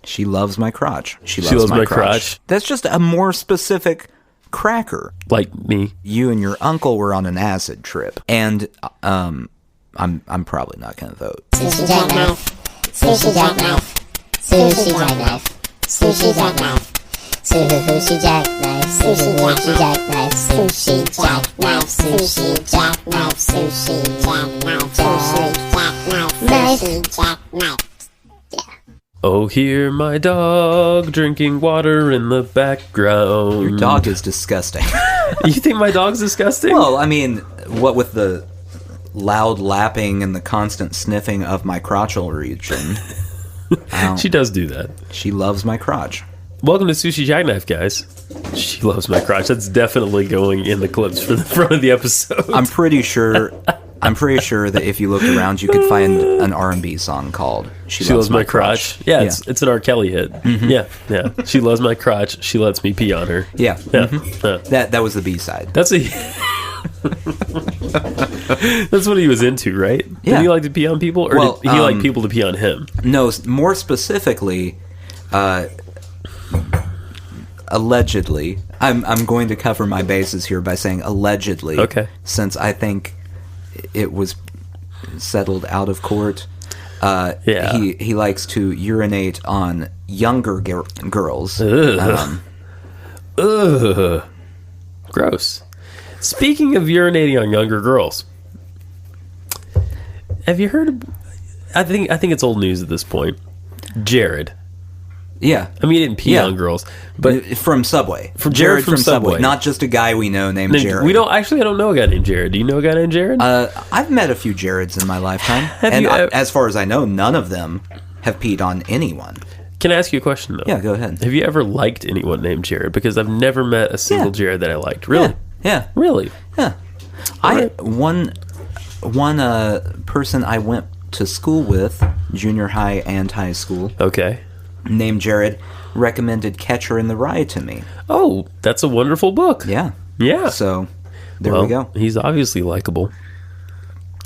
She loves my crotch. She loves my crotch. That's just a more specific cracker. Like me. You and your uncle were on an acid trip, and I'm probably not going to vote. Sushi Jackknife. Sushi Jackknife. Sushi Jackknife. Sushi Jackknife. Sushi Jackknife. Sushi Jackknife. Sushi Jackknife. Sushi Jackknife. Sushi Jackknife. Sushi Jackknife. Oh, hear my dog drinking water in the background. Your dog is disgusting. You think my dog's disgusting? Well, I mean, what with the loud lapping and the constant sniffing of my crotchal region. She does do that. She loves my crotch. Welcome to Sushi Jackknife, guys. She loves my crotch. That's definitely going in the clips for the front of the episode. I'm pretty sure that if you looked around, you could find an R&B song called "She Loves My Crotch." Yeah, it's an R. Kelly hit. Mm-hmm. Yeah. She loves my crotch. She lets me pee on her. Yeah. Mm-hmm. That was the B-side. That's what he was into, right? Yeah. Did he like to pee on people, or did he like people to pee on him? No, more specifically, allegedly. I'm going to cover my bases here by saying allegedly. Okay. Since I think it was settled out of court. Yeah. He likes to urinate on younger girls. Ugh. Gross. Speaking of urinating on younger girls, have you heard of, I think it's old news at this point, Jared. Yeah. I mean, he didn't pee on girls, but from Subway. Jared from Subway. Not just a guy we know named Jared. I don't know a guy named Jared. Do you know a guy named Jared? I've met a few Jareds in my lifetime. As far as I know, none of them have peed on anyone. Can I ask you a question, though? Yeah, go ahead. Have you ever liked anyone named Jared? Because I've never met a single Jared that I liked. Really? Yeah. Really? Yeah. One person I went to school with, junior high and high school, Okay. named Jared, recommended Catcher in the Rye to me. Oh, that's a wonderful book. Yeah. Yeah. So, there we go. He's obviously likable.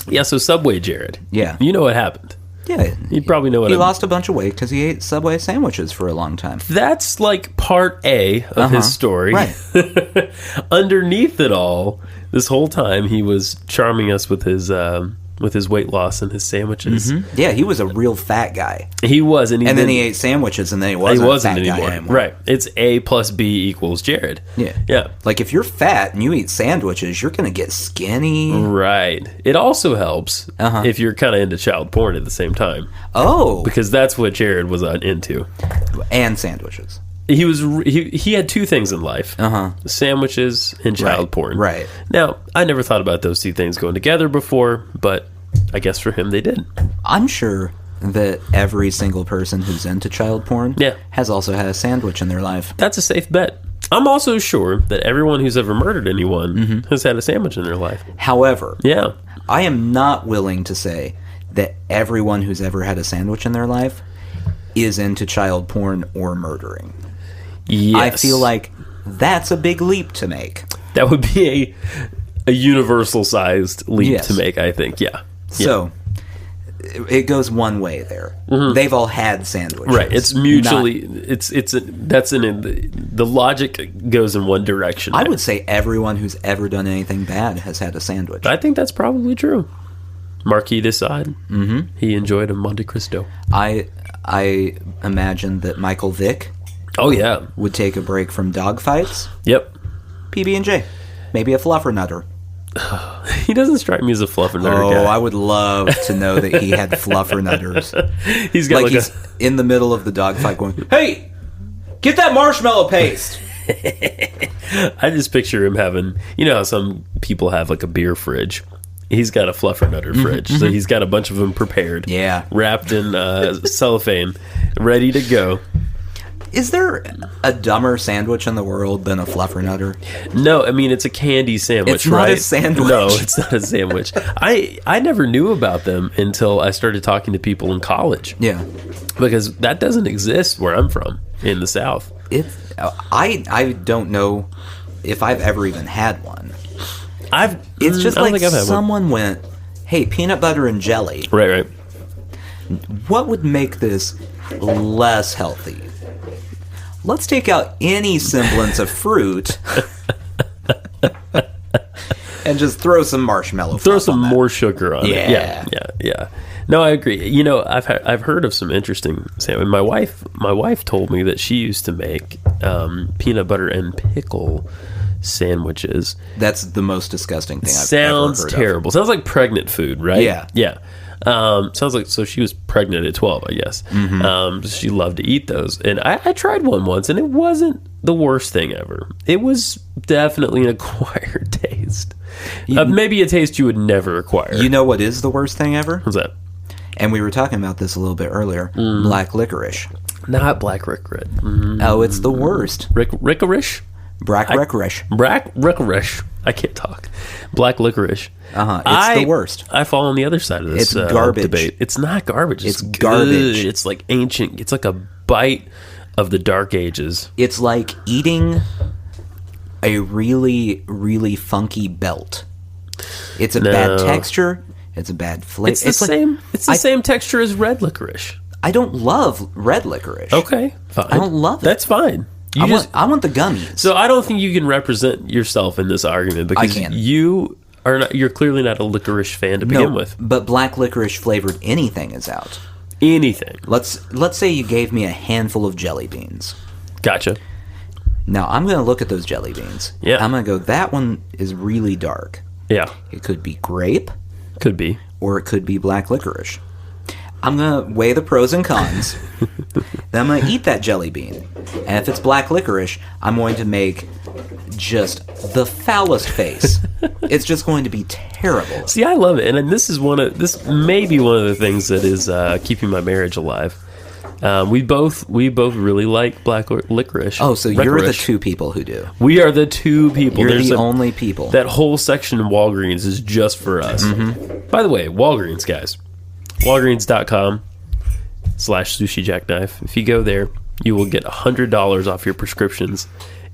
Yeah, so Subway Jared. Yeah. You know what happened. Yeah. You probably know what he lost a bunch of weight because he ate Subway sandwiches for a long time. That's like part A of his story. Right. Underneath it all, this whole time he was charming us with his weight loss and his sandwiches. Mm-hmm. Yeah, he was a real fat guy. He was, and then he ate sandwiches, and then he wasn't a fat anymore. guy anymore. Right. It's A plus B equals Jared. Yeah. Yeah. Like, if you're fat and you eat sandwiches, you're going to get skinny. Right. It also helps if you're kind of into child porn at the same time. Oh. Because that's what Jared was into. And sandwiches. He had two things in life. Sandwiches and child porn. Right. Now, I never thought about those two things going together before, but I guess for him they did. I'm sure that every single person who's into child porn has also had a sandwich in their life. That's a safe bet. I'm also sure that everyone who's ever murdered anyone has had a sandwich in their life. However, yeah, I am not willing to say that everyone who's ever had a sandwich in their life is into child porn or murdering. Yes. I feel like that's a big leap to make. That would be a universal-sized leap to make, I think, yeah. So, it goes one way there. They've all had sandwiches. Right. It's mutually, the logic goes in one direction. I would say everyone who's ever done anything bad has had a sandwich. I think that's probably true. Marquis de Sade. He enjoyed a Monte Cristo. I imagine that Michael Vick would take a break from dogfights. Yep. PB&J. Maybe a fluffernutter. He doesn't strike me as a fluffernutter guy. Oh, I would love to know that he had fluffernutters. He's got he's in the middle of the dogfight going, "Hey, get that marshmallow paste." I just picture him having, you know how some people have like a beer fridge. He's got a fluffernutter fridge, so he's got a bunch of them prepared, wrapped in cellophane, ready to go. Is there a dumber sandwich in the world than a fluffernutter? No, I mean, it's a candy sandwich, it's not a sandwich. No, it's not a sandwich. I never knew about them until I started talking to people in college. Yeah. Because that doesn't exist where I'm from, in the South. I don't know if I've ever even had one. It's just like someone went, "Hey, peanut butter and jelly." Right. What would make this less healthy. Let's take out any semblance of fruit and just throw some marshmallow. Throw some more sugar on it. Yeah. Yeah. No, I agree. You know, I've heard of some interesting sandwich. My wife told me that she used to make peanut butter and pickle sandwiches. That's the most disgusting thing I've Sounds ever heard terrible. of. Sounds like pregnant food, right? Yeah. Sounds like, so she was pregnant at 12, I guess. She loved to eat those. And I tried one once, and it wasn't the worst thing ever. It was definitely an acquired taste. Maybe a taste you would never acquire. You know what is the worst thing ever? What's that? And we were talking about this a little bit earlier. Black licorice. Not black licorice. Oh, it's the worst. Licorice? Black licorice. Black licorice. I can't talk. Black licorice. It's the worst. I fall on the other side of this It's garbage. debate. It's not garbage. It's good. garbage. It's like ancient. It's like a bite of the Dark Ages. It's like eating a really, really funky belt. It's a bad texture. It's a bad flavor. It's the same. It's the same texture as red licorice. I don't love red licorice. Okay, fine. I don't love it. That's fine. I want the gummies. So I don't think you can represent yourself in this argument because you are not. You're clearly not a licorice fan to begin with. But black licorice flavored anything is out. Anything. Let's say you gave me a handful of jelly beans. Gotcha. Now I'm going to look at those jelly beans. Yeah. I'm going to go, that one is really dark. Yeah. It could be grape. Could be. Or it could be black licorice. I'm going to weigh the pros and cons. Then I'm going to eat that jelly bean. And if it's black licorice, I'm going to make just the foulest face. It's just going to be terrible. See, I love it. And this may be one of the things that is keeping my marriage alive. We both really like black licorice. Oh, so you're the two people who do. We are the two people. You're the only people. That whole section in Walgreens is just for us. By the way, Walgreens, guys. Walgreens.com/Sushi Jackknife. If you go there, you will get $100 off your prescriptions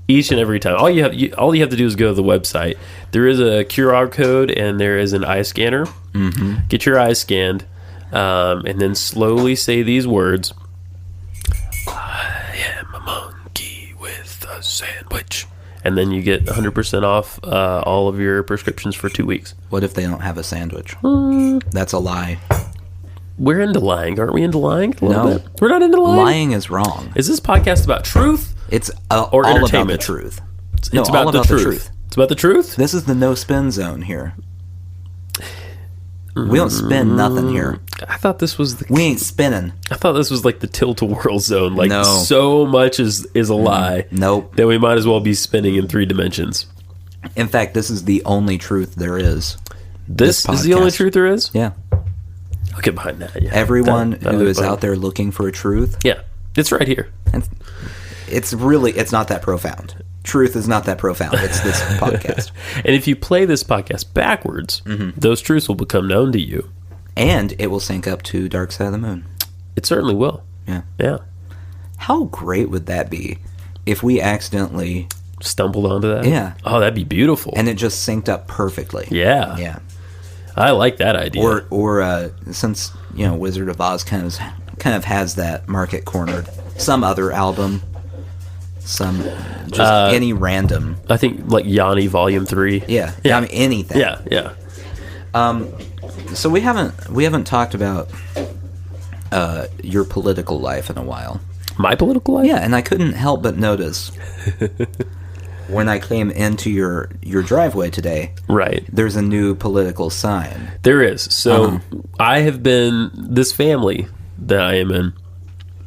each and every time. All you have to do is go to the website. There is a QR code and there is an eye scanner. Get your eyes scanned, and then slowly say these words. I am a monkey with a sandwich. And then you get 100% off all of your prescriptions for 2 weeks. What if they don't have a sandwich? That's a lie. We're into lying. Aren't we into lying a little No. bit? We're not into lying? Lying is wrong. Is this podcast about truth? It's or all entertainment? about the truth. It's about the truth. It's about the truth? This is the no spin zone here. We don't spin nothing here. I thought this was We ain't spinning. I thought this was like the tilt-a-whirl zone. Like, No. so much is a lie. Nope. That we might as well be spinning in 3 dimensions. In fact, this is the only truth there is. This is the only truth there is? Yeah. I'll get behind that. Yeah. Everyone That who was is fun. out there looking for a truth, Yeah. It's right here. and it's not that profound. Truth is not that profound. It's this podcast. And if you play this podcast backwards, those truths will become known to you. And it will sync up to Dark Side of the Moon. It certainly will. Yeah. Yeah. How great would that be if we accidentally... Stumbled onto that? Yeah. Oh, that'd be beautiful. And it just synced up perfectly. Yeah. Yeah. I like that idea. Or since, Wizard of Oz kind of has that market cornered, some other album, any random. I think like Yanni Volume 3. Yeah. I mean, anything. Yeah, yeah. So we haven't talked about your political life in a while. My political life? Yeah, and I couldn't help but notice when I came into your driveway today. Right. There's a new political sign. There is. So I have been, this family that I am in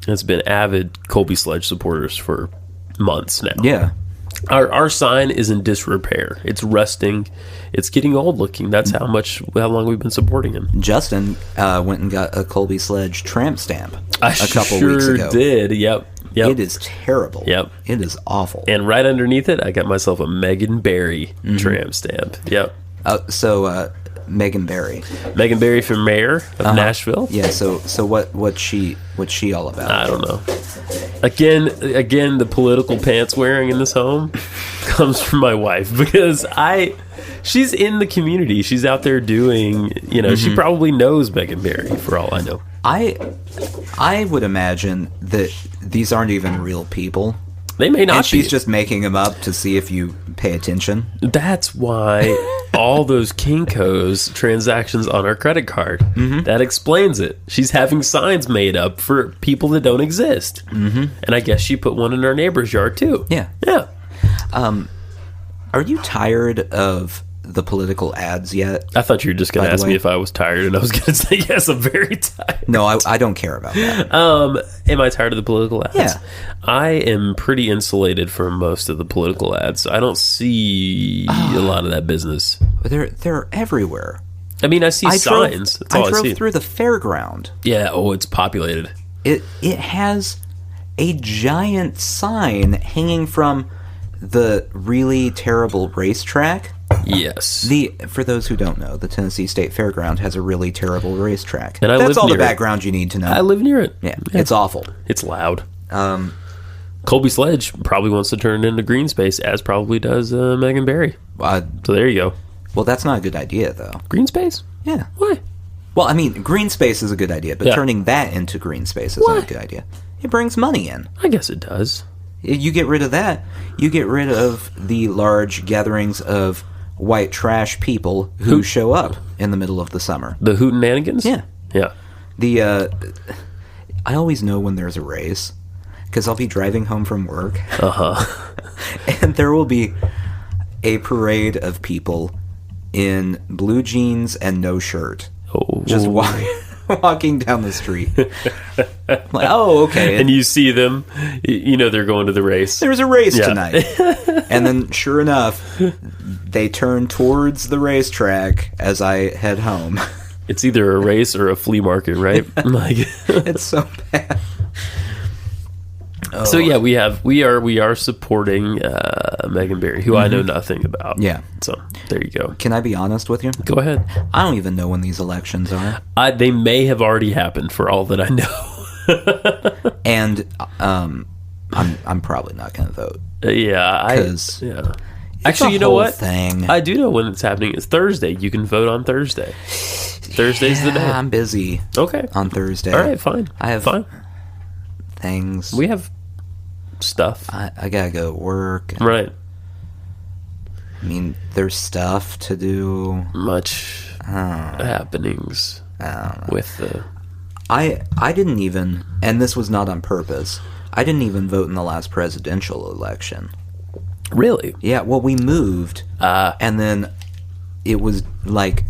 has been avid Colby Sledge supporters for months now. Yeah. Our sign is in disrepair. It's rusting. It's getting old looking. That's how long we've been supporting him. Justin went and got a Colby Sledge tramp stamp a couple sure weeks ago. Did. Yep. It is terrible. Yep. It is awful. And right underneath it, I got myself a Megan Barry tramp stamp. Yep. Megan Barry. Megan Barry for mayor of Nashville. Yeah. So what's she all about? I don't know. Again, the political pants wearing in this home comes from my wife because she's in the community. She's out there doing, she probably knows Megan Barry for all I know. I would imagine that these aren't even real people. They may not and she's be. just making them up to see if you pay attention. That's why all those Kinko's transactions on our credit card. Mm-hmm. That explains it. She's having signs made up for people that don't exist. Mm-hmm. And I guess she put one in our neighbor's yard, too. Yeah. Yeah. Are you tired of the political ads yet? I thought you were just going to ask me if I was tired, and I was going to say, yes, I'm very tired. No, I don't care about that. Am I tired of the political ads? Yeah. I am pretty insulated from most of the political ads. I don't see a lot of that business. They're everywhere. I mean, I see signs. That's all I drove see. through the fairground. Yeah, it's populated. It has a giant sign hanging from the really terrible racetrack. Yes. For those who don't know, the Tennessee State Fairground has a really terrible racetrack. And that's all the background you need to know. I live near it. Yeah, it's awful. It's loud. Colby Sledge probably wants to turn it into green space, as probably does Megan Barry. So there you go. Well, that's not a good idea, though. Green space? Yeah. Why? Well, I mean, green space is a good idea, but turning that into green space is not a good idea. It brings money in. I guess it does. You get rid of that, you get rid of the large gatherings of white trash people who show up in the middle of the summer. The hootenanigans? Yeah. Yeah. I always know when there's a race, because I'll be driving home from work. And there will be a parade of people in blue jeans and no shirt. Just walking down the street. Like, oh, okay. And you see them, you know they're going to the race. There's a race tonight. And then, sure enough, they turn towards the racetrack as I head home. It's either a race or a flea market, right? It's so bad. So yeah, we are supporting Megan Barry, who I know nothing about. Yeah. So there you go. Can I be honest with you? Go ahead. I don't even know when these elections are. They may have already happened for all that I know. And I'm probably not going to vote. Yeah. Actually, you know what? Thing. I do know when it's happening. It's Thursday. You can vote on Thursday. Thursday's the day. I'm busy. Okay. On Thursday. All right, fine. I have things. We have stuff. I gotta go to work. Right. I mean, there's stuff to do. Much happenings with the... I didn't even, and this was not on purpose, I didn't even vote in the last presidential election. Really? Yeah, well, we moved, and then it was like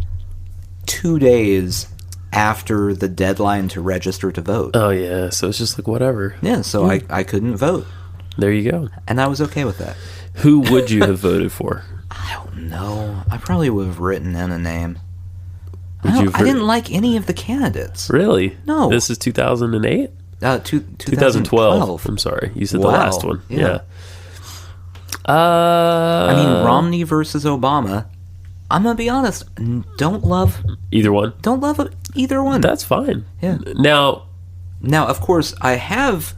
2 days after the deadline to register to vote. Oh, yeah, so it's just like whatever. Yeah, so I couldn't vote. There you go. And I was okay with that. Who would you have voted for? I don't know. I probably would have written in a name. I didn't like any of the candidates. Really? No. This is 2008? 2012. I'm sorry. You said the last one. Yeah. I mean, Romney versus Obama. I'm going to be honest. Don't love... Either one? Don't love either one. That's fine. Yeah. Now, of course, I have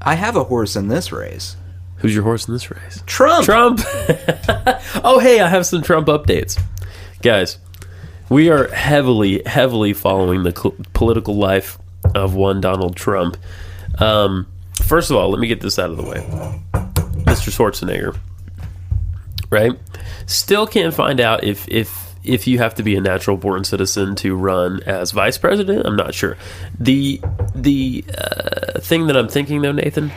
a horse in this race. Who's your horse in this race? Trump! Oh, hey, I have some Trump updates. Guys, we are heavily, heavily following the political life of one Donald Trump. First of all, let me get this out of the way. Mr. Schwarzenegger, right? Still can't find out if you have to be a natural born citizen to run as vice president. I'm not sure. The thing that I'm thinking, though, Nathan,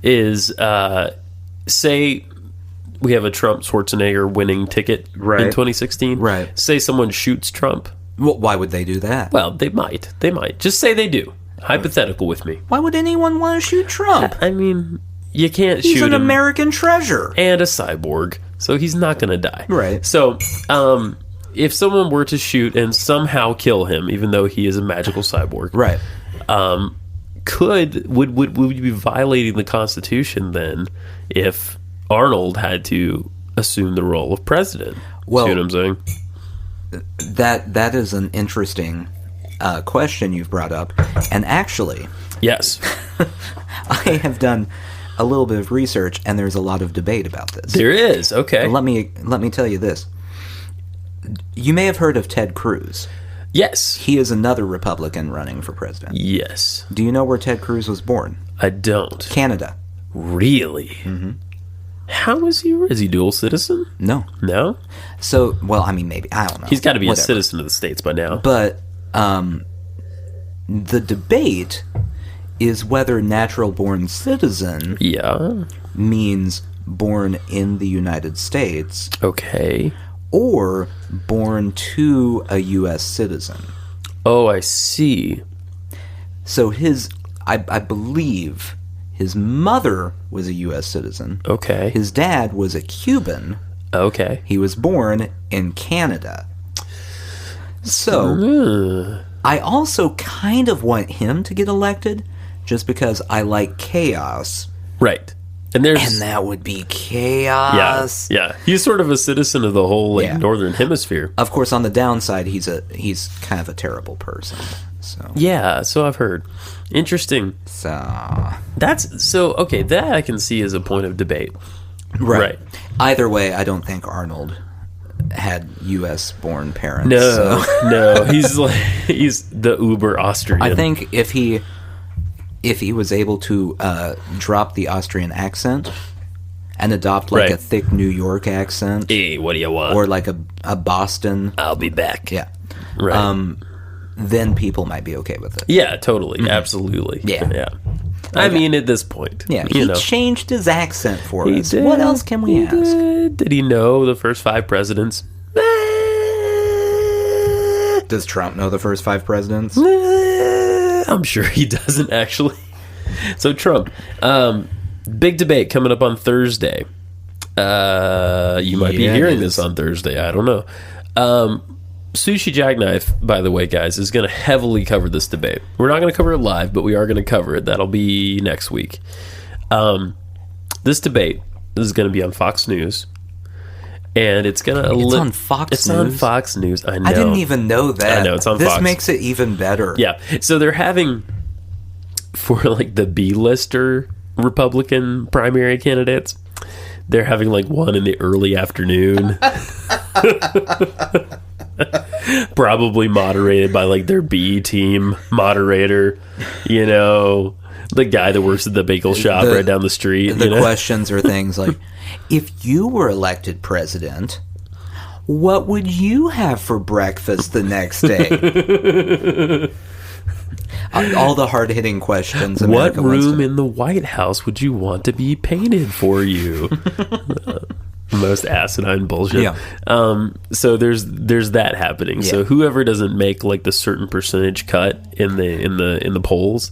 is say we have a Trump Schwarzenegger winning ticket in 2016. Right. Say someone shoots Trump. Well, why would they do that? Well, they might. Just say they do. Hypothetical with me. Why would anyone want to shoot Trump? I mean, you can't shoot him. He's an American treasure. And a cyborg. So he's not going to die. Right. So, if someone were to shoot and somehow kill him, even though he is a magical cyborg, right? Would you be violating the Constitution then if Arnold had to assume the role of president? Well, see what I'm saying? That is an interesting question you've brought up, and actually, yes, I have done a little bit of research, and there's a lot of debate about this. There is. Okay. Let me tell you this. You may have heard of Ted Cruz. Yes. He is another Republican running for president. Yes. Do you know where Ted Cruz was born? I don't. Canada. Really? Mm-hmm. How is he? Is he dual citizen? No. No? So, well, I mean, maybe. I don't know. He's got to be a citizen of the States by now. But the debate is whether natural-born citizen means born in the United States. Okay. Or born to a U.S. citizen. Oh, I see. So I believe his mother was a U.S. citizen. Okay. His dad was a Cuban. Okay. He was born in Canada. So, I also kind of want him to get elected just because I like chaos. Right. And that would be chaos. Yeah. He's sort of a citizen of the whole northern hemisphere. Of course, on the downside, he's kind of a terrible person. So yeah, so I've heard. Interesting. So okay, that I can see as a point of debate. Right. Either way, I don't think Arnold had U.S. born parents. No, he's the uber Austrian. I think if he was able to drop the Austrian accent and adopt like a thick New York accent, hey, what do you want? Or like a Boston, I'll be back. Yeah, right. Then people might be okay with it. Yeah, totally, absolutely. Yeah. I mean, at this point, he changed his accent for us. Did. What else can we ask? Did he know the first 5 presidents? Does Trump know the first 5 presidents? I'm sure he doesn't, actually. So Trump, big debate coming up on Thursday. You might be hearing this on Thursday. I don't know. Sushi Jackknife, by the way, guys, is going to heavily cover this debate. We're not going to cover it live, but we are going to cover it. That'll be next week. This debate is going to be on Fox News. And it's going to... It's on Fox News? It's on Fox News, I know. I didn't even know that. I know, it's on Fox. This makes it even better. Yeah. So they're having, for like the B-lister Republican primary candidates, they're having like one in the early afternoon. Probably moderated by like their B team moderator, the guy that works at the bagel shop right down the street. The questions are things like, if you were elected president, what would you have for breakfast the next day? All the hard-hitting questions. What room in the White House would you want to be painted for you? Most asinine bullshit. Yeah. So there's that happening. Yeah. So whoever doesn't make like the certain percentage cut in the polls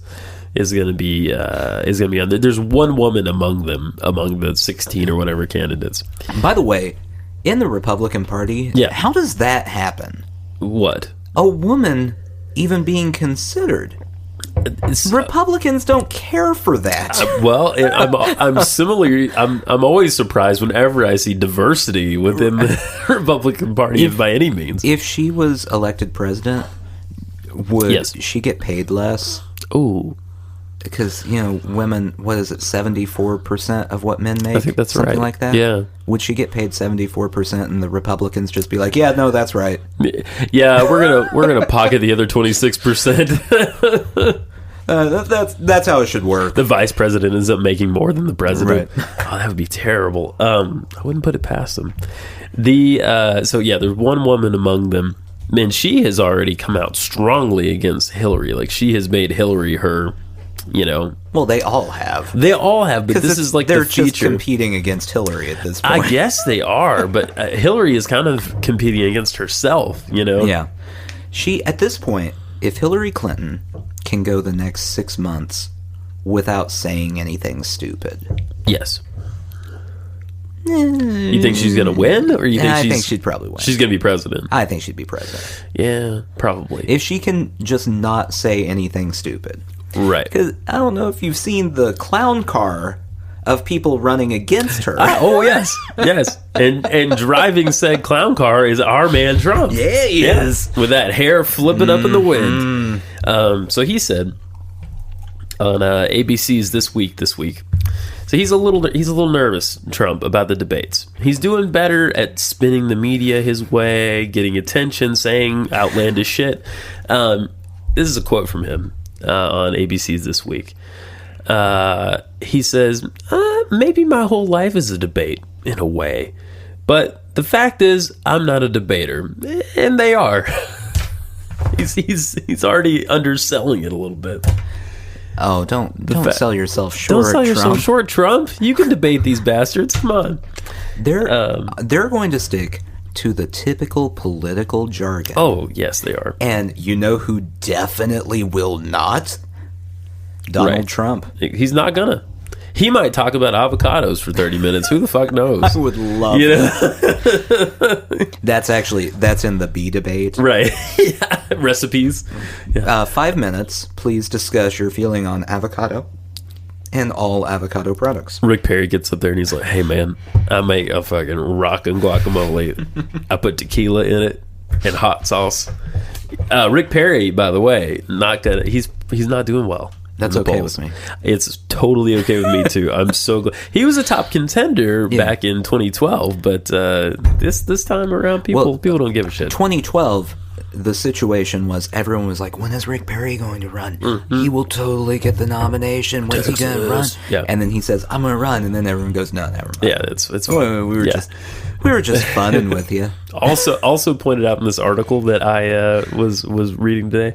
is going to be on there. There's one woman among the 16 or whatever candidates. By the way, in the Republican Party, how does that happen? What? A woman even being considered. Republicans don't care for that. I'm similarly. I'm always surprised whenever I see diversity within the Republican Party by any means. If she was elected president, would she get paid less? Ooh, because women. What is it? 74% of what men make. I think that's something right. like that. Yeah. Would she get paid 74%, and the Republicans just be like, "Yeah, no, that's right." Yeah, we're gonna pocket the other 26%. That's how it should work. The vice president ends up making more than the president. Right. Oh, that would be terrible. I wouldn't put it past them. There's one woman among them, and she has already come out strongly against Hillary. Like, she has made Hillary her, Well, they all have. But this is like they're the feature. Just competing against Hillary at this point. I guess they are, but Hillary is kind of competing against herself. Yeah. She, at this point, if Hillary Clinton can go the next 6 months without saying anything stupid. Yes. You think she's going to win? Or you think I think she'd probably win. She's going to be president. I think she'd be president. Yeah, probably. If she can just not say anything stupid. Right. Because I don't know if you've seen the clown car of people running against her. Oh, yes. Yes. And driving said clown car is our man Trump. Yeah, he is. With that hair flipping up in the wind. So he said on ABC's This Week, So he's a little nervous, Trump, about the debates. He's doing better at spinning the media his way, getting attention, saying outlandish shit. This is a quote from him on ABC's This Week. He says, maybe my whole life is a debate, in a way. But the fact is, I'm not a debater. And they are. He's already underselling it a little bit. Oh, don't sell yourself short. Don't sell yourself short, Trump. You can debate these bastards. Come on. They're going to stick to the typical political jargon. Oh, yes, they are. And you know who definitely will not? Donald Trump. He's not gonna. He might talk about avocados for 30 minutes. Who the fuck knows? I would love it. That's in the B debate. Right. Yeah. Recipes. Yeah. 5 minutes. Please discuss your feeling on avocado and all avocado products. Rick Perry gets up there and he's like, hey, man, I make a fucking rockin' guacamole. I put tequila in it and hot sauce. Rick Perry, by the way, he's not doing well. That's okay with me. It's totally okay with me too. I'm so glad. He was a top contender back in 2012, but this time around, people don't give a shit. 2012, the situation was everyone was like, when is Rick Perry going to run? Mm-hmm. He will totally get the nomination. When's he going to run? Yeah. And then he says, I'm going to run. And then everyone goes, no, never mind. Yeah, it's we were just funning with you. Also pointed out in this article that I was reading today.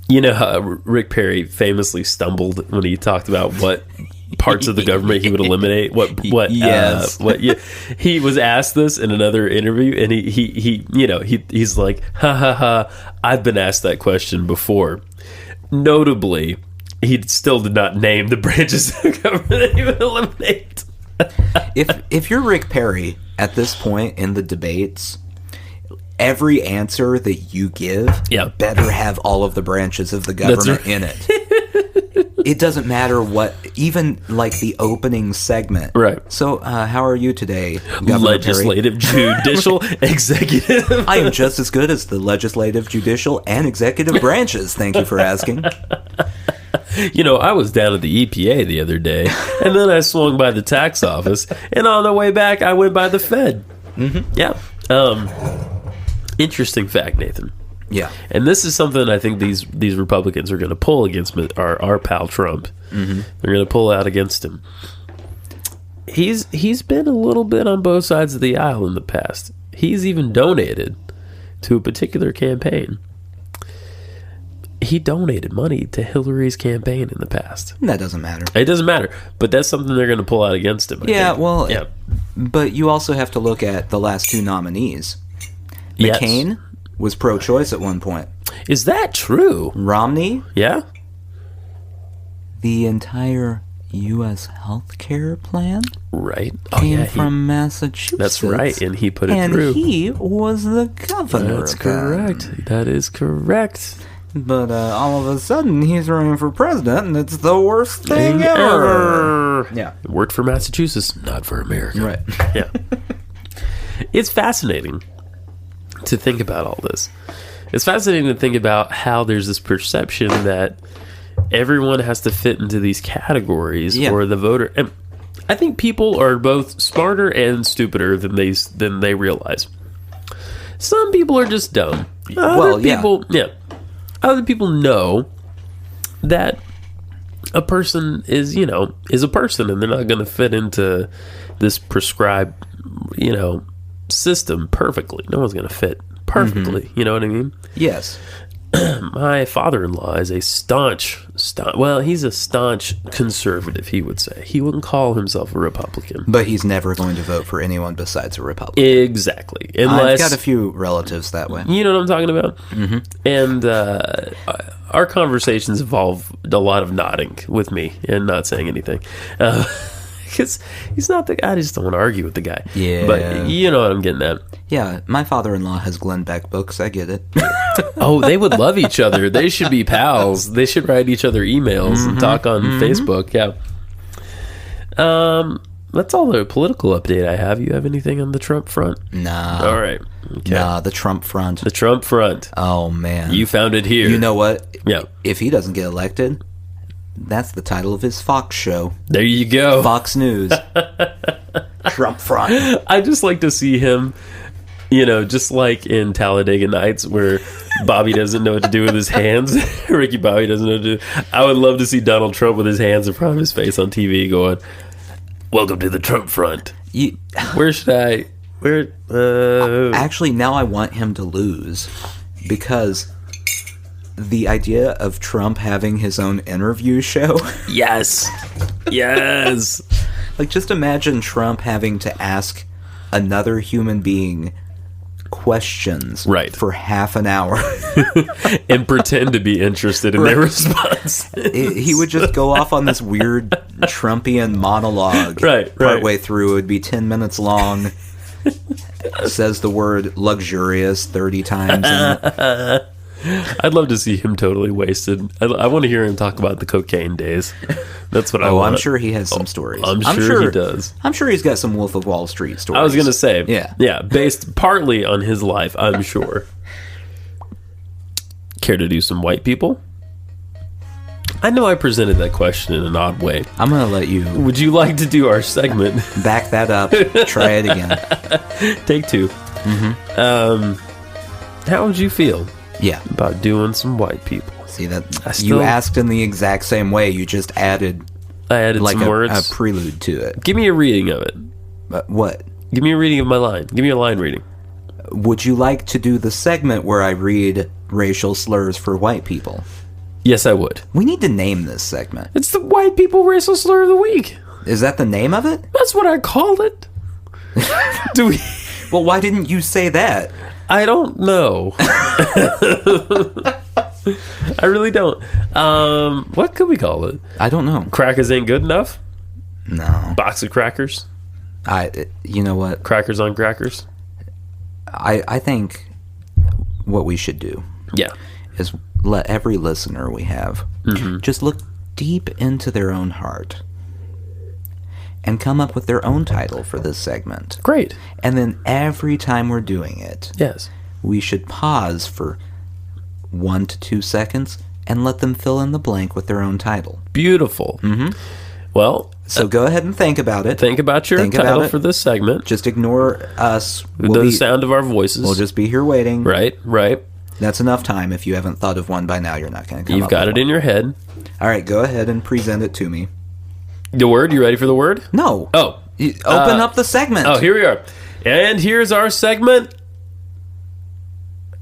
You know how Rick Perry famously stumbled when he talked about what parts of the government he would eliminate. He was asked this in another interview, and he's like, ha ha ha, I've been asked that question before. Notably, he still did not name the branches of the government that he would eliminate. If you're Rick Perry at this point in the debates, every answer that you give better have all of the branches of the government in it. It doesn't matter what, even like the opening segment. Right. So, how are you today, Governor Legislative, Perry? judicial, executive. I am just as good as the legislative, judicial, and executive branches. Thank you for asking. You know, I was down at the EPA the other day, and then I swung by the tax office, and on the way back, I went by the Fed. Mm-hmm. Yeah. Interesting fact, Nathan. Yeah. And this is something I think these Republicans are going to pull against our pal Trump. Mm-hmm. They're going to pull out against him. He's been a little bit on both sides of the aisle in the past. He's even donated to a particular campaign. He donated money to Hillary's campaign in the past. That doesn't matter. It doesn't matter. But that's something they're going to pull out against him. I think. But you also have to look at the last two nominees. McCain was pro-choice at one point. Is that true? Romney? Yeah. The entire U.S. healthcare plan? Right. Came from Massachusetts. That's right, and he put it through. And he was the governor. That's correct. That is correct. But all of a sudden, he's running for president, and it's the worst thing ever. Yeah. It worked for Massachusetts, not for America. Right. Yeah. It's fascinating to think about all this. It's fascinating to think about how there's this perception that everyone has to fit into these categories or the voter. And I think people are both smarter and stupider than they realize. Some people are just dumb. Other people know that a person is a person, and they're not going to fit into this prescribed, system perfectly. No one's going to fit perfectly. Mm-hmm. You know what I mean? Yes. My father-in-law is a staunch conservative, he would say. He wouldn't call himself a Republican. But he's never going to vote for anyone besides a Republican. Exactly. I've got a few relatives that way. You know what I'm talking about? Mm-hmm. And our conversations involve a lot of nodding with me and not saying anything. Because he's not the guy. I just don't want to argue with the guy. Yeah. But you know what I'm getting at. Yeah, my father-in-law has Glenn Beck books. I get it. Oh, they would love each other. They should be pals. They should write each other emails and talk on Facebook. Yeah. That's all the political update I have. You have anything on the Trump front? Nah. All right. Okay. Nah, the Trump front. The Trump front. Oh, man. You found it here. You know what? Yeah. If he doesn't get elected, That's the title of his Fox show. There you go. Fox News. Trump front. I just like to see him, just like in Talladega Nights where Bobby doesn't know what to do with his hands. Ricky Bobby doesn't know what to do. I would love to see Donald Trump with his hands in front of his face on TV going, "Welcome to the Trump front." Where should I... Actually, now I want him to lose, because the idea of Trump having his own interview show... Yes. Like, just imagine Trump having to ask another human being questions for half an hour. And pretend to be interested in their response. He would just go off on this weird Trumpian monologue. Partway through, it would be 10 minutes long. Says the word luxurious 30 times. I'd love to see him totally wasted. I want to hear him talk about the cocaine days. That's what I want. I'm sure he has some stories. I'm sure he does. I'm sure he's got some Wolf of Wall Street stories. I was going to say. Yeah, based partly on his life, I'm sure. Care to do some white people? I know I presented that question in an odd way. I'm going to let you... Would you like to do our segment? Back that up. Try it again. Take two. How would you feel about doing some white people? See, you asked in the exact same way. You just added... I added like some words. A prelude to it. Give me a reading of it. What? Give me a reading of my line. Give me a line reading. Would you like to do the segment where I read racial slurs for white people? Yes, I would. We need to name this segment. It's the White People Racial Slur of the Week. Is that the name of it? That's what I called it. Do we? Well, why didn't you say that? I don't know. I really don't. What could we call it? I don't know. Crackers ain't good enough? No. Box of crackers? You know what? Crackers on crackers? I think what we should do is let every listener we have just look deep into their own heart and come up with their own title for this segment. Great. And then every time we're doing it, we should pause for 1 to 2 seconds and let them fill in the blank with their own title. Beautiful. Well, so go ahead and think about it. Think about your title for this segment. Just ignore us. The sound of our voices. We'll just be here waiting. Right. That's enough time. If you haven't thought of one by now, you're not going to come You've up got with it one. in your head. All right, go ahead and present it to me. The word? You ready for the word? No. Oh. Open up the segment. Oh, here we are. And here's our segment.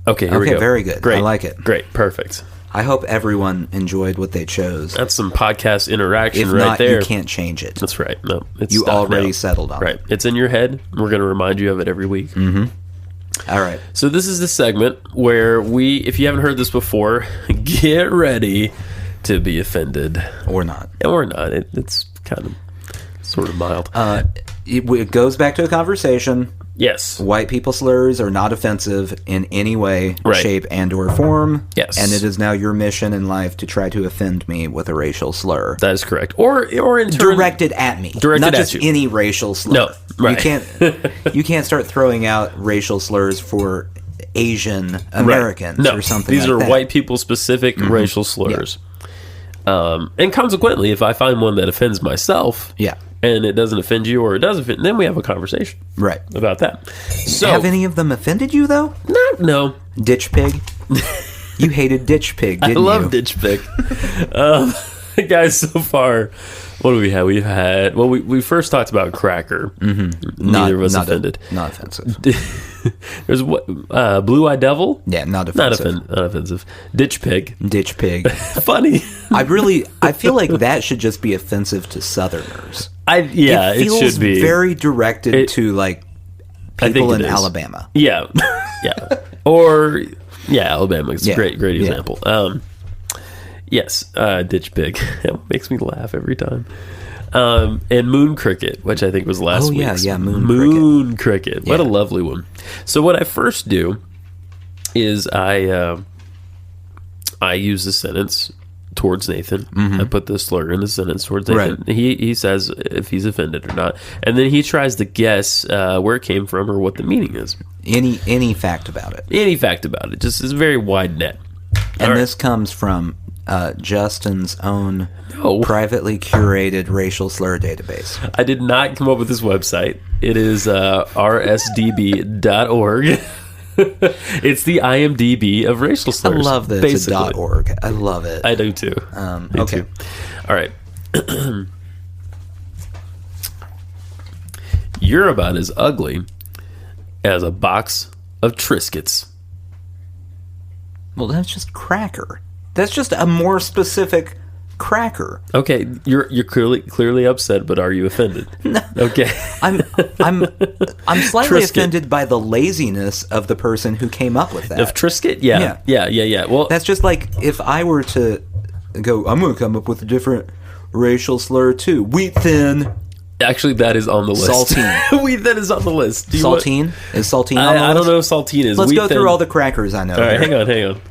Okay, here we go. Very good. Great. I like it. Great. Perfect. I hope everyone enjoyed what they chose. That's some podcast interaction right not, there. You can't change it. That's right. No, it's you already settled on it. Right. It's in your head. We're going to remind you of it every week. All right. So this is the segment where if you haven't heard this before, get ready to be offended. Or not. Or not. It's kind of sort of mild. It goes back to a conversation. Yes. White people slurs are not offensive in any way, right. shape, and or form. Yes. And it is now your mission in life to try to offend me with a racial slur. That is correct. Or in turn, directed at me. Directed not at just you. any racial slur. No, right. You can't start throwing out racial slurs for Asian Americans or something These like that. are white people specific racial slurs. Yeah. And consequently, if I find one that offends myself, and it doesn't offend you or it does offend, then we have a conversation about that. So, have any of them offended you, though? No. Ditch pig? You hated ditch pig, didn't you? I love ditch pig. Guys, so far, what do we have? We've had, well, we first talked about cracker. Neither of us offended. Not offensive. There's blue-eyed devil. Yeah, not offensive. Not offensive. Ditch pig. Ditch pig. Funny. I feel like that should just be offensive to Southerners. It should be very directed to like people in Alabama. Yeah. Or Alabama is a great example. Yes, ditch pig. It makes me laugh every time. And moon cricket, which I think was last week's. Moon cricket. What a lovely one. So what I first do is I use the sentence towards Nathan. I put the slur in the sentence towards Nathan. Right. He says if he's offended or not, and then he tries to guess where it came from or what the meaning is. Any fact about it. Any fact about it. Just it's a very wide net. And this comes from Justin's own privately curated racial slur database. I did not come up with this website. It is rsdb.org. It's the IMDb of racial slurs. I love that it's a .org. I love it. I do too. Me too. All right. You're about as ugly as a box of Triscuits. Well, that's just cracker. That's just a more specific cracker. Okay, you're clearly upset, but are you offended? No. Okay. I'm slightly offended by the laziness of the person who came up with that. Of Triscuit? Yeah. Well, that's just like if I were to go, I'm going to come up with a different racial slur too. Wheat thin. Actually, that is on the list. Saltine. Wheat thin is on the list. Saltine? Is saltine on the list? I don't know if saltine is. Let's go through all the crackers I know. All right, hang on.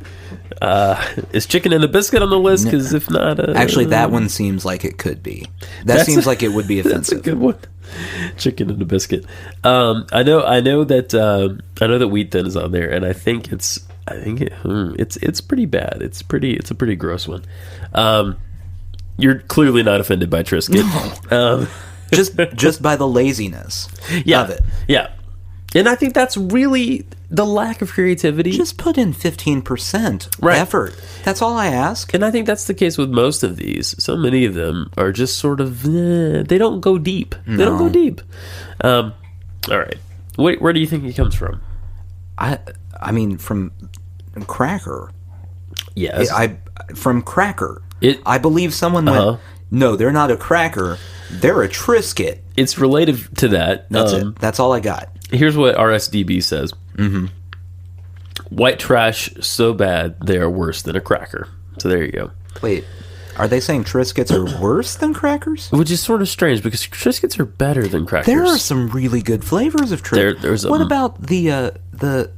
Is chicken and a biscuit on the list? Because if not... Actually, that one seems like it could be. That seems like it would be offensive. That's a good one. Chicken and a biscuit. I know that wheat thin is on there, and I think it's pretty bad. It's a pretty gross one. You're clearly not offended by Triscuit. No. Just by the laziness of it. Yeah. And I think that's really the lack of creativity. Just put in 15% effort. That's all I ask. And I think that's the case with most of these. So many of them are just sort of, they don't go deep. No. They don't go deep. All right. Where do you think he comes from? I mean, from cracker. Yes. From cracker. I believe someone went, no, they're not a cracker. They're a Triscuit. It's related to that. That's it. That's all I got. Here's what RSDB says. Mm-hmm. White trash so bad they are worse than a cracker. So there you go. Wait, are they saying Triscuits are worse than crackers? Which is sort of strange because Triscuits are better than crackers. There are some really good flavors of Triscuits. What about the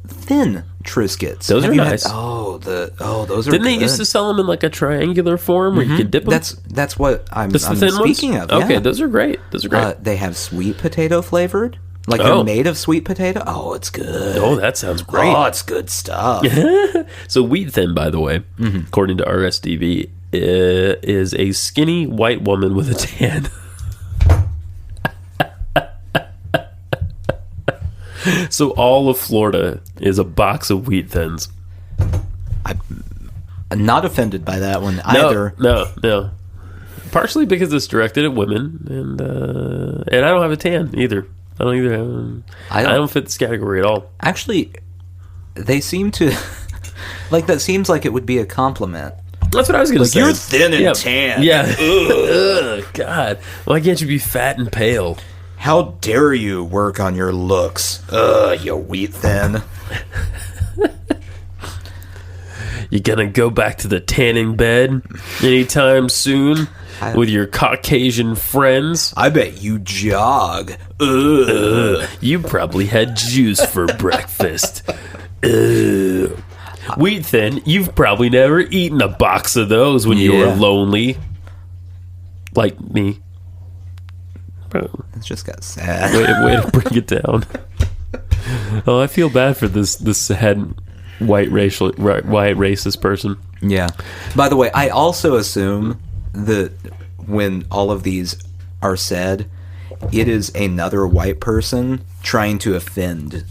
thin Triscuits? Those are nice. Those are Didn't they good. used to sell them in like a triangular form where you could dip them? That's what I'm the thin speaking ones? of. Okay, yeah. those are great. They have sweet potato flavored. Like they're made of sweet potato? Oh, it's good. Oh, that sounds great. Oh, it's good stuff. So wheat thin, by the way, according to RSDB, is a skinny white woman with a tan. So all of Florida is a box of wheat thins. I'm not offended by that one either. No. Partially because it's directed at women, and I don't have a tan either. I don't either. I don't fit this category at all. Actually, they seem to like that. Seems like it would be a compliment. That's what I was going to say. You're thin and tan. Yeah. Ugh, God. Why can't you be fat and pale? How dare you work on your looks? You wheat thin. You gonna go back to the tanning bed anytime soon? With your Caucasian friends? I bet you jog. You probably had juice for breakfast. Wheat thin, you've probably never eaten a box of those when you were lonely. Like me. It's just got sad. Way to bring it down. Oh, I feel bad for this sad white racist person. Yeah. By the way, I also assume that when all of these are said, it is another white person trying to offend.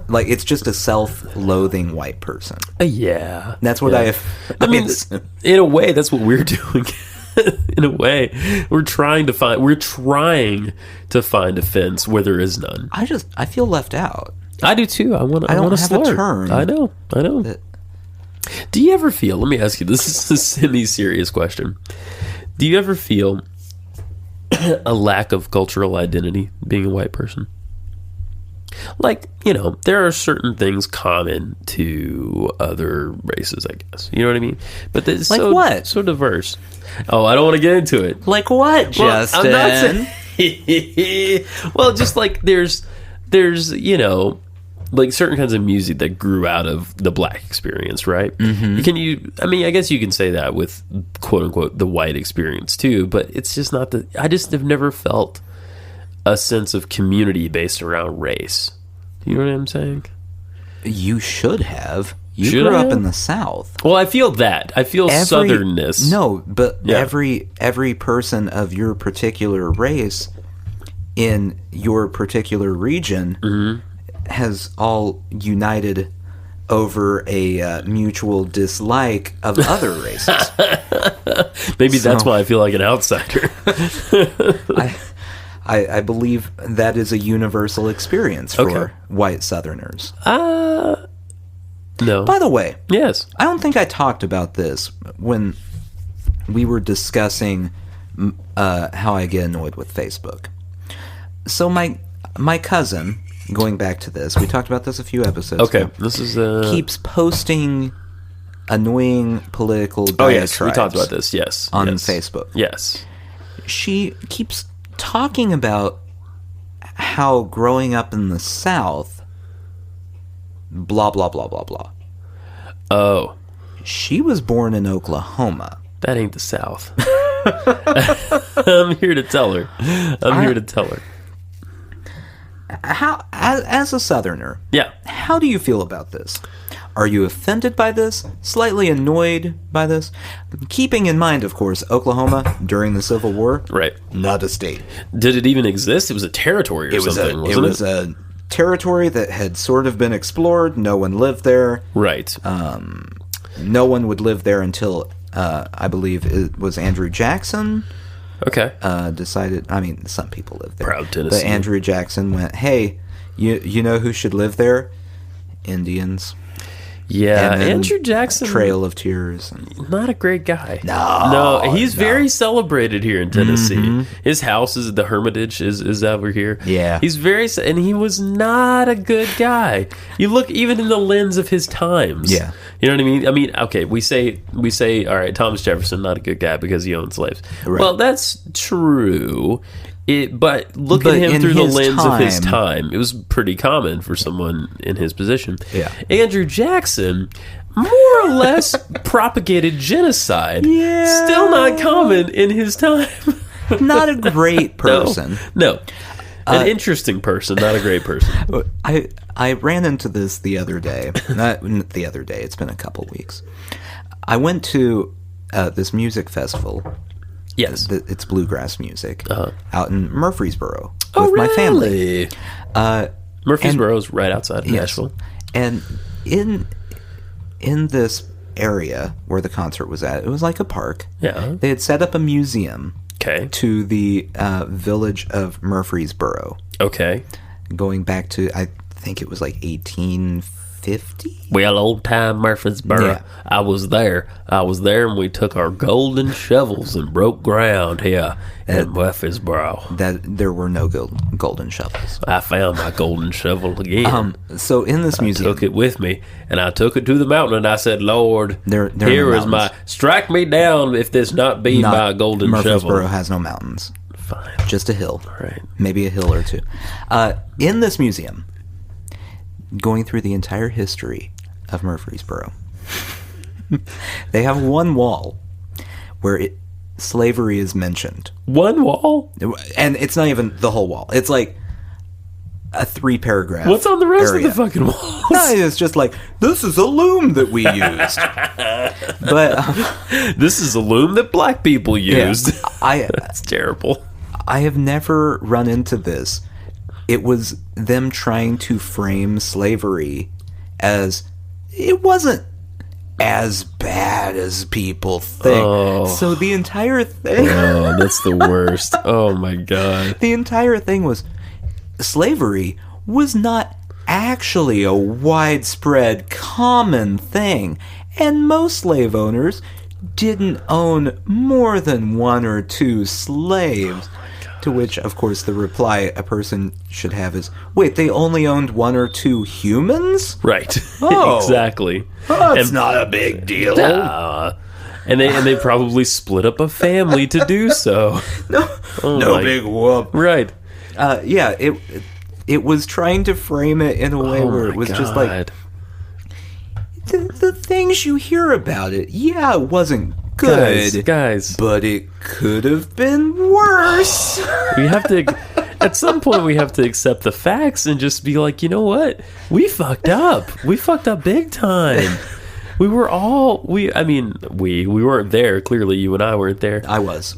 Like, it's just a self-loathing white person. Yeah. That's what I mean, in a way, that's what we're doing. In a way, we're trying to find offense where there is none. I feel left out. I do too. I want to have slur. a turn. I know. Do you ever feel, let me ask you, this is a semi-serious question. Do you ever feel a lack of cultural identity being a white person? Like, there are certain things common to other races, I guess. You know what I mean? But it's what? So diverse. Oh, I don't want to get into it. Like what, Justin? I'm not saying... Well, just like there's like certain kinds of music that grew out of the black experience, right? Mm-hmm. I guess you can say that with quote unquote the white experience too, but it's just not I just have never felt a sense of community based around race. You know what I'm saying? You should have. You grew up in the South. Well, I feel that. I feel southernness. No, but every person of your particular race in your particular region has all united over a mutual dislike of other races. Maybe that's why I feel like an outsider. I believe that is a universal experience for white Southerners. No. By the way, yes, I don't think I talked about this when we were discussing how I get annoyed with Facebook. So my cousin, going back to this, we talked about this a few episodes ago. This is keeps posting annoying political diatribes. Oh yes, we talked about this. Yes, on Facebook. Yes, she keeps talking about how growing up in the South, blah blah blah blah blah. Oh, she was born in Oklahoma. That ain't the South. I'm here to tell her. Here to tell her. How, as a Southerner, yeah, how do you feel about this? Are you offended by this? Slightly annoyed by this? Keeping in mind, of course, Oklahoma during the Civil War, right? Not a state. Did it even exist? It was a territory or something. It was a territory that had sort of been explored. No one lived there. Right. No one would live there until I believe it was Andrew Jackson. Okay. Decided. I mean, some people live there. Proud Tennessee. But Andrew Jackson went, "Hey, you know who should live there? Indians." Yeah, Andrew Jackson. Trail of Tears. Not a great guy. No, he's very celebrated here in Tennessee. Mm-hmm. His house is the Hermitage is over here. Yeah, he's and he was not a good guy. You look even in the lens of his times. Yeah, you know what I mean. I mean, okay, we say, all right, Thomas Jefferson not a good guy because he owned slaves. Right. Well, that's true. But look at him through the lens of his time. It was pretty common for someone in his position. Yeah. Andrew Jackson more or less propagated genocide. Yeah. Still not common in his time. Not a great person. No. An interesting person, not a great person. I ran into this the other day. Not the other day. It's been a couple weeks. I went to this music festival. Yes. It's bluegrass music out in Murfreesboro with my family. Murfreesboro's right outside of Nashville. And in this area where the concert was at, it was like a park. Yeah. They had set up a museum to the village of Murfreesboro. Okay. Going back to, I think it was like 1850. Well, old time Murfreesboro. Yeah. I was there and we took our golden shovels and broke ground here in Murfreesboro. That there were no golden shovels. I found my golden shovel again. So in this museum, I took it with me and I took it to the mountain and I said, Lord, here is my, strike me down if this not be my golden shovel. Murfreesboro has no mountains. Fine. Just a hill. Right. Maybe a hill or two. In this museum, going through the entire history of Murfreesboro, they have one wall where slavery is mentioned. One wall? And it's not even the whole wall. It's like a 3-paragraph What's on the rest area. of the fucking walls? No, it's just like, this is a loom that we used. But this is a loom that black people used. Yeah, that's terrible. I have never run into this. It was them trying to frame slavery as it wasn't as bad as people think. Oh. So the entire thing... Oh, that's the worst. Oh, my God. The entire thing was slavery was not actually a widespread common thing. And most slave owners didn't own more than 1 or 2 slaves. To which, of course, the reply a person should have is, wait, they only owned 1 or 2 humans? Right. Oh. Exactly. That's not a big deal. And they probably split up a family to do so. No big whoop. Right. Yeah, it was trying to frame it in a way where it was just like, the things you hear about it, yeah, it wasn't good, guys, but it could have been worse. We have to. At some point, we have to accept the facts and just be like, you know what? We fucked up. We fucked up big time. We were all we weren't there. Clearly, you and I weren't there. I was.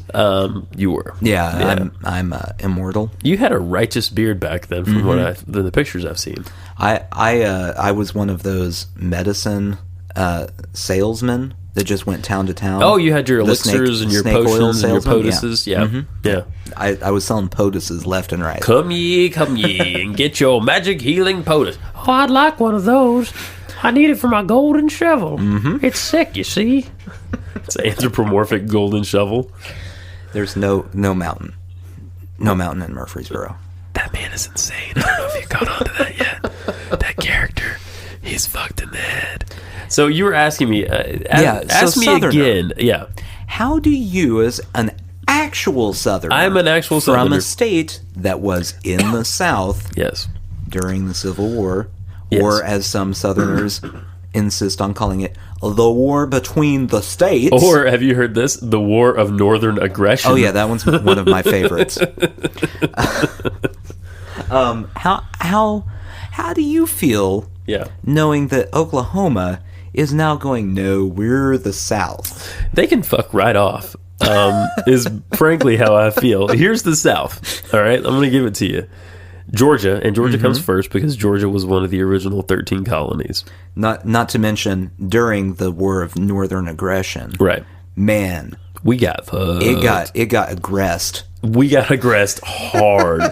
You were. Yeah. I'm immortal. You had a righteous beard back then, from the pictures I've seen. I was one of those medicine salesmen that just went town to town. Oh, you had your elixirs and your potions and your potuses. Yeah. Yeah. I was selling potuses left and right. Come ye, and get your magic healing potus. Oh, I'd like one of those. I need it for my golden shovel. It's sick, you see. It's an anthropomorphic golden shovel. There's no mountain. No mountain in Murfreesboro. That man is insane. I don't know if you've got onto that yet. That character, he's fucked in the head. So you were asking me, ask me Southerner, again. Yeah. How do you, as an actual Southerner, I'm an actual from Southerner. a state that was in the South Yes. during the Civil War, Yes. or as some Southerners insist on calling it, the war between the states. Or have you heard this? The War of Northern Aggression. Oh yeah, that one's one of my favorites. How do you feel? Yeah. Knowing that Oklahoma is now going, no, we're the South. They can fuck right off, is frankly how I feel. Here's the South. All right, I'm going to give it to you. Georgia, and Georgia comes first because Georgia was one of the original 13 colonies. Not to mention during the War of Northern Aggression. Right. Man, We got fucked. it got aggressed. We got aggressed hard.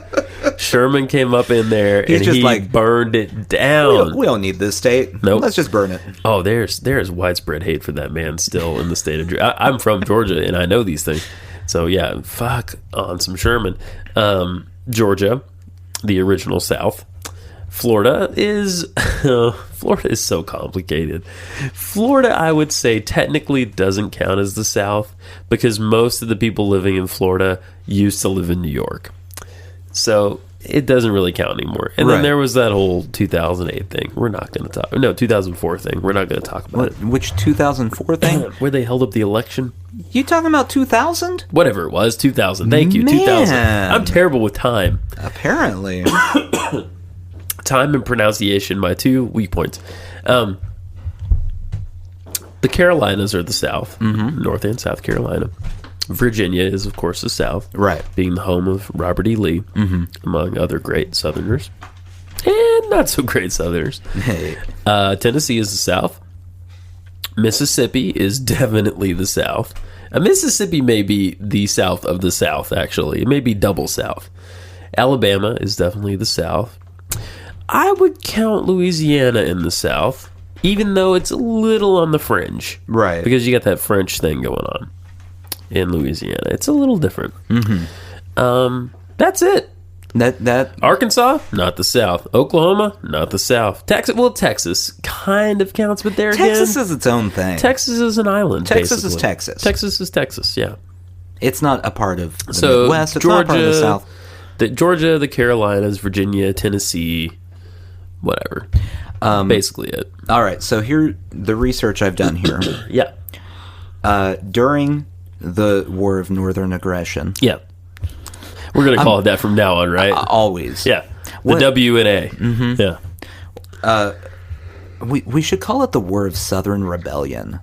Sherman came up in there and he burned it down. We don't need this state. Nope. Let's just burn it. Oh, there's widespread hate for that man still in the state of Georgia. I'm from Georgia and I know these things. So yeah, fuck on some Sherman. Georgia, the original South. Florida is so complicated. Florida, I would say, technically doesn't count as the South because most of the people living in Florida used to live in New York. So it doesn't really count anymore. And then there was that whole 2008 thing. We're not going to talk. No, 2004 thing. We're not going to talk about it. Which 2004 thing? Where they held up the election. You talking about 2000? Whatever it was, 2000. Thank you, 2000. I'm terrible with time. Apparently. Time and pronunciation, my two weak points. The Carolinas are the South, North and South Carolina. Virginia is, of course, the South, right? Being the home of Robert E. Lee, among other great Southerners and not so great Southerners. Hey. Tennessee is the South. Mississippi is definitely the South. Mississippi may be the South of the South, actually. It may be double South. Alabama is definitely the South. I would count Louisiana in the South, even though it's a little on the fringe. Right. Because you got that French thing going on in Louisiana. It's a little different. That's it. That Arkansas, not the South. Oklahoma, not the South. Texas kind of counts, but there Texas again, is its own thing. Texas is an island. Texas is basically. Texas. Texas is Texas. Yeah. It's not a part of the So Midwest. It's Georgia, not a part of the South. Georgia, the Carolinas, Virginia, Tennessee, whatever. Basically it. All right. So here, the research I've done here. Yeah. During the War of Northern Aggression. Yeah. We're going to call it that from now on, right? Always. Yeah. The W and A. Yeah. We should call it the War of Southern Rebellion.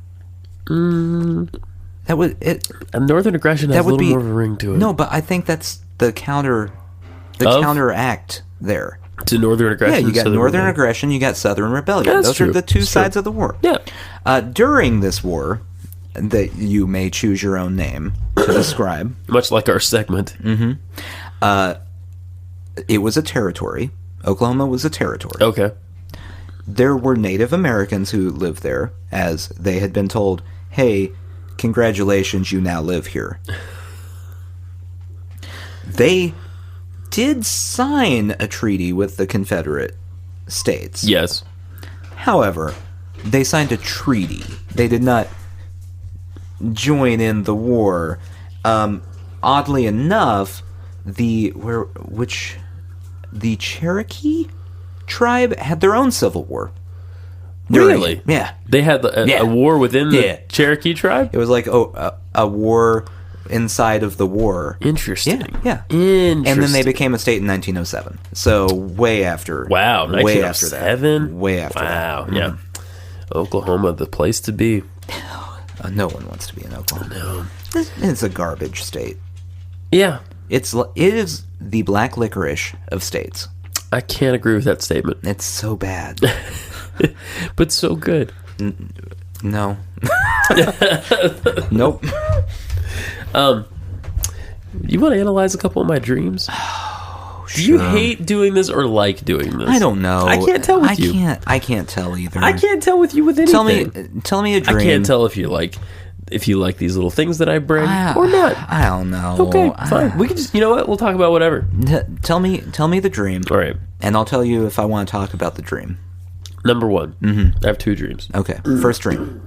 That would it. Northern Aggression has a little more of a ring to it. No, but I think that's the counteract there. To Northern Aggression? Yeah, you got Northern Aggression, you got Southern Rebellion. Yeah, those are the two sides of the war. Yeah. During this war, that you may choose your own name to describe. Much like our segment. It was a territory. Oklahoma was a territory. Okay. There were Native Americans who lived there, as they had been told, hey, congratulations, you now live here. They did sign a treaty with the Confederate States. Yes. However, they signed a treaty. They did not join in the war. Oddly enough, the Cherokee tribe had their own civil war. Really? Yeah. They had a war within the Cherokee tribe? It was like a war inside of the war. Interesting. Yeah. Interesting. And then they became a state in 1907. So way after. Wow, way after that. 1907? Way after Wow, that. yeah. Oklahoma, the place to be. No one wants to be in Oklahoma. No. It's a garbage state. Yeah. It is the black licorice of states. I can't agree with that statement. It's so bad. But so good. No. Nope. You want to analyze a couple of my dreams? Oh, Do you hate doing this or like doing this? I don't know. I can't tell with you. I can't tell either. I can't tell with you with anything. Tell me a dream. I can't tell if you like these little things that I bring or not. I don't know. Okay, fine. We can just, you know what? We'll talk about whatever. Tell me the dream. All right. And I'll tell you if I want to talk about the dream. Number one. Mm-hmm. I have two dreams. Okay. First dream.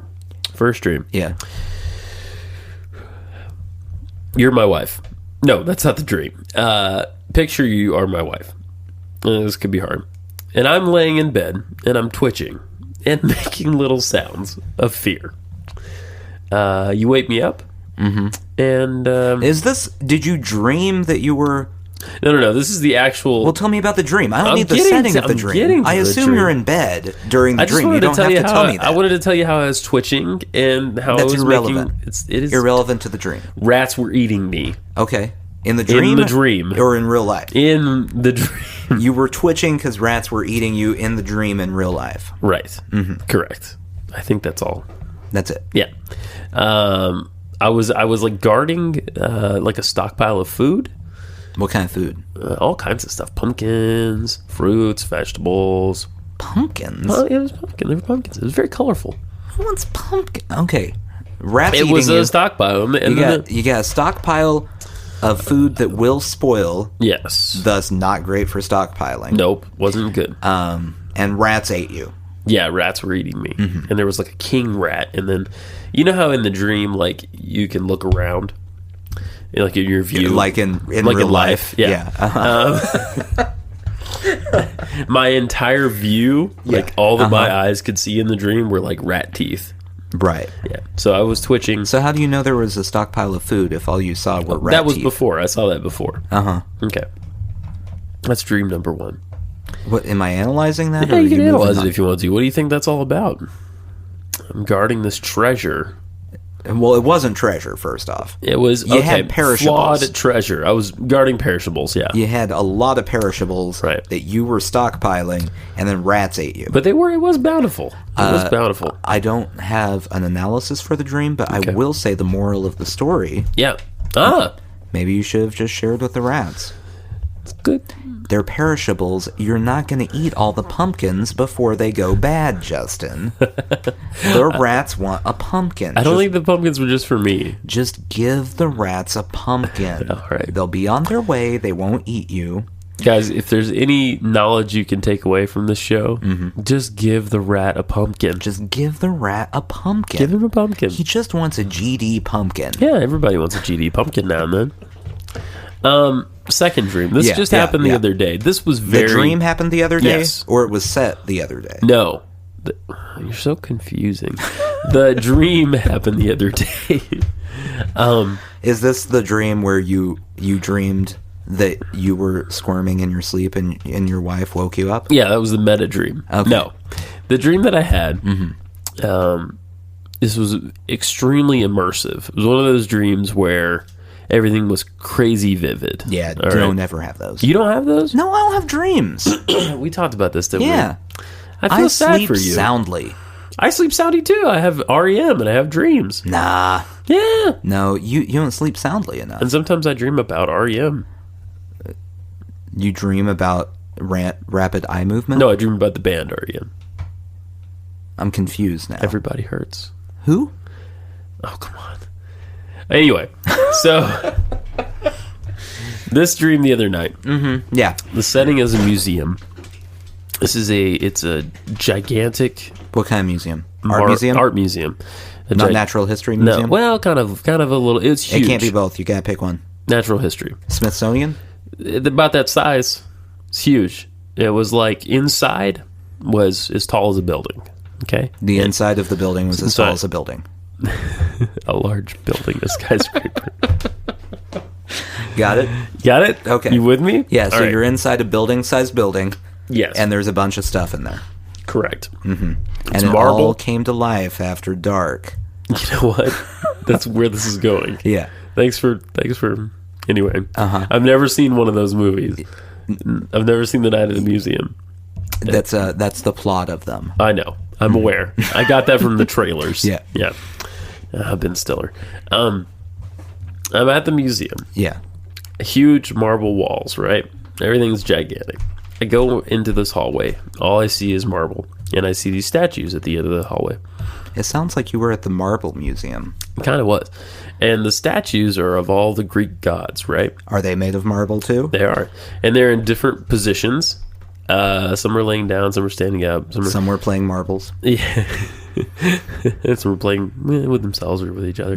First dream. Yeah. You're my wife. No, that's not the dream. Picture you are my wife. This could be hard. And I'm laying in bed, and I'm twitching and making little sounds of fear. You wake me up, and... did you dream that you were... No. This is the actual... Well, tell me about the dream. I don't need the setting of the dream. I assume you're in bed during the dream. You don't have to tell me that. I wanted to tell you how I was twitching and how I was irrelevant. It is irrelevant to the dream. Rats were eating me. Okay. In the dream? In the dream. Or in real life? In the dream. You were twitching because rats were eating you in the dream in real life. Right. Mm-hmm. Correct. I think that's all. That's it. Yeah. I was like guarding like a stockpile of food. What kind of food? All kinds of stuff. Pumpkins, fruits, vegetables. Pumpkins? Oh, yeah, it was pumpkin. They were pumpkins. It was very colorful. Who wants pumpkin? Okay. Rats it eating was a you. stockpile. And you got a stockpile of food that will spoil. Yes. Thus not great for stockpiling. Nope. Wasn't good. And rats ate you. Yeah, rats were eating me. Mm-hmm. And there was like a king rat. And then, you know how in the dream, like, you can look around? Like in your view, like in like real in life, yeah. My entire view, like all that my eyes could see in the dream, were like rat teeth. Right. Yeah. So I was twitching. So how do you know there was a stockpile of food if all you saw were rat teeth? That was before. I saw that before. Okay. That's dream number one. What am I analyzing that? Yeah, you can analyze it if you want to. What do you think that's all about? I'm guarding this treasure. Well, it wasn't treasure, first off. It was, you had perishables. Flawed treasure. I was guarding perishables, yeah. You had a lot of perishables that you were stockpiling, and then rats ate you. But it was bountiful. It was bountiful. I don't have an analysis for the dream, but I will say the moral of the story. Yeah. Maybe you should have just shared with the rats. It's good. They're perishables. You're not going to eat all the pumpkins before they go bad, Justin. The rats want a pumpkin. I don't think the pumpkins were just for me. Just give the rats a pumpkin. All right. They'll be on their way. They won't eat you. Guys, if there's any knowledge you can take away from this show, just give the rat a pumpkin. Just give the rat a pumpkin. Give him a pumpkin. He just wants a GD pumpkin. Yeah, everybody wants a GD pumpkin now and then. Second dream. This just happened the other day. This was very... The dream happened the other day? Yes. Or it was set the other day? No. You're so confusing. The dream happened the other day. Is this the dream where you dreamed that you were squirming in your sleep and your wife woke you up? Yeah, that was the meta dream. Okay. No. The dream that I had, this was extremely immersive. It was one of those dreams where... everything was crazy vivid. Yeah, don't ever have those. You don't have those? No, I don't have dreams. We talked about this, didn't we? Yeah. I feel sad for you. sleep soundly. I sleep soundly too. I have REM and I have dreams. Nah. Yeah. No, you don't sleep soundly enough. And sometimes I dream about REM. You dream about rapid eye movement? No, I dream about the band REM. I'm confused now. Everybody Hurts. Who? Oh, come on. Anyway, so this dream the other night. Yeah. The setting is a museum. It's a gigantic. What kind of museum? Art museum? Art museum. Not natural history museum? No, well, kind of a little. It's huge. It can't be both. You gotta pick one. Natural history. Smithsonian? About that size. It's huge. It was like inside was as tall as a building. Okay. The inside of the building was as tall as a building. A large building, a skyscraper. Got it? Got it? Okay. You with me? Yeah, so All right. you're inside a building-sized building. Yes. And there's a bunch of stuff in there. Correct. Mm-hmm. And It's it marble. all came to life after dark. You know what? That's where this is going. Yeah. Thanks for anyway. Uh-huh. I've never seen one of those movies. I've never seen The Night at the Museum. That's the plot of them. I know. I'm aware. I got that from the trailers. Yeah. Yeah. Ben Stiller. I'm at the museum. Yeah. Huge marble walls, right? Everything's gigantic. I go into this hallway. All I see is marble. And I see these statues at the end of the hallway. It sounds like you were at the Marble Museum. It kind of was. And the statues are of all the Greek gods, right? Are they made of marble too? They are. And they're in different positions. Some are laying down, some are standing up. Some were playing marbles. Yeah. Some are playing with themselves or with each other.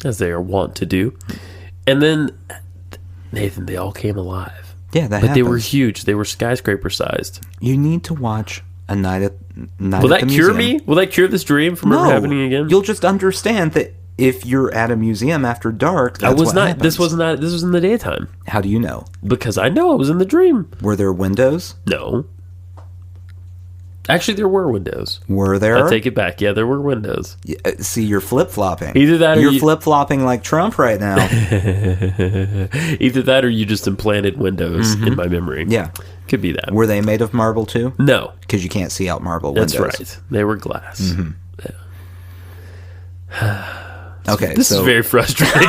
As they are wont to do. And then, Nathan, they all came alive. Yeah, that But they were happens. huge. They were skyscraper sized. You need to watch a night at Will that the cure museum. me? Will that cure this dream from No, ever happening again? You'll just understand that if you're at a museum after dark, that's I was what not. happens. This was not. This was in the daytime. How do you know? Because I know I was in the dream. Were there windows? No. Actually, there were windows. Were there? I take it back. Yeah, there were windows. See, you're flip-flopping. Either that or you're you- flip-flopping like Trump right now. Either that or you just implanted windows in my memory. Yeah. Could be that. Were they made of marble too? No. Because you can't see out marble That's windows. right. They were glass. Okay, This so is very frustrating.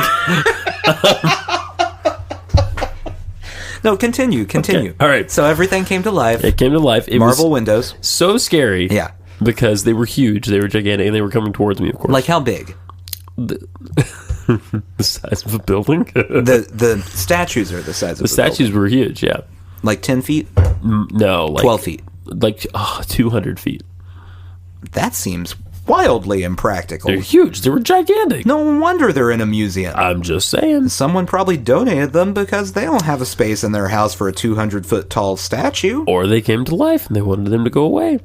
no, continue. Okay, all right. So everything came to life. It came to life. It Marble was windows. so scary. Yeah. Because they were huge. They were gigantic. And they were coming towards me, of course. Like how big? the size of a building? The statues are the size of The statues were huge, yeah. like 10 feet, No, like 12 feet. Like 200 feet. That seems wildly impractical. They're huge. They were gigantic. No wonder they're in a museum. I'm just saying. Someone probably donated them because they don't have a space in their house for a 200-foot tall statue. Or they came to life and they wanted them to go away.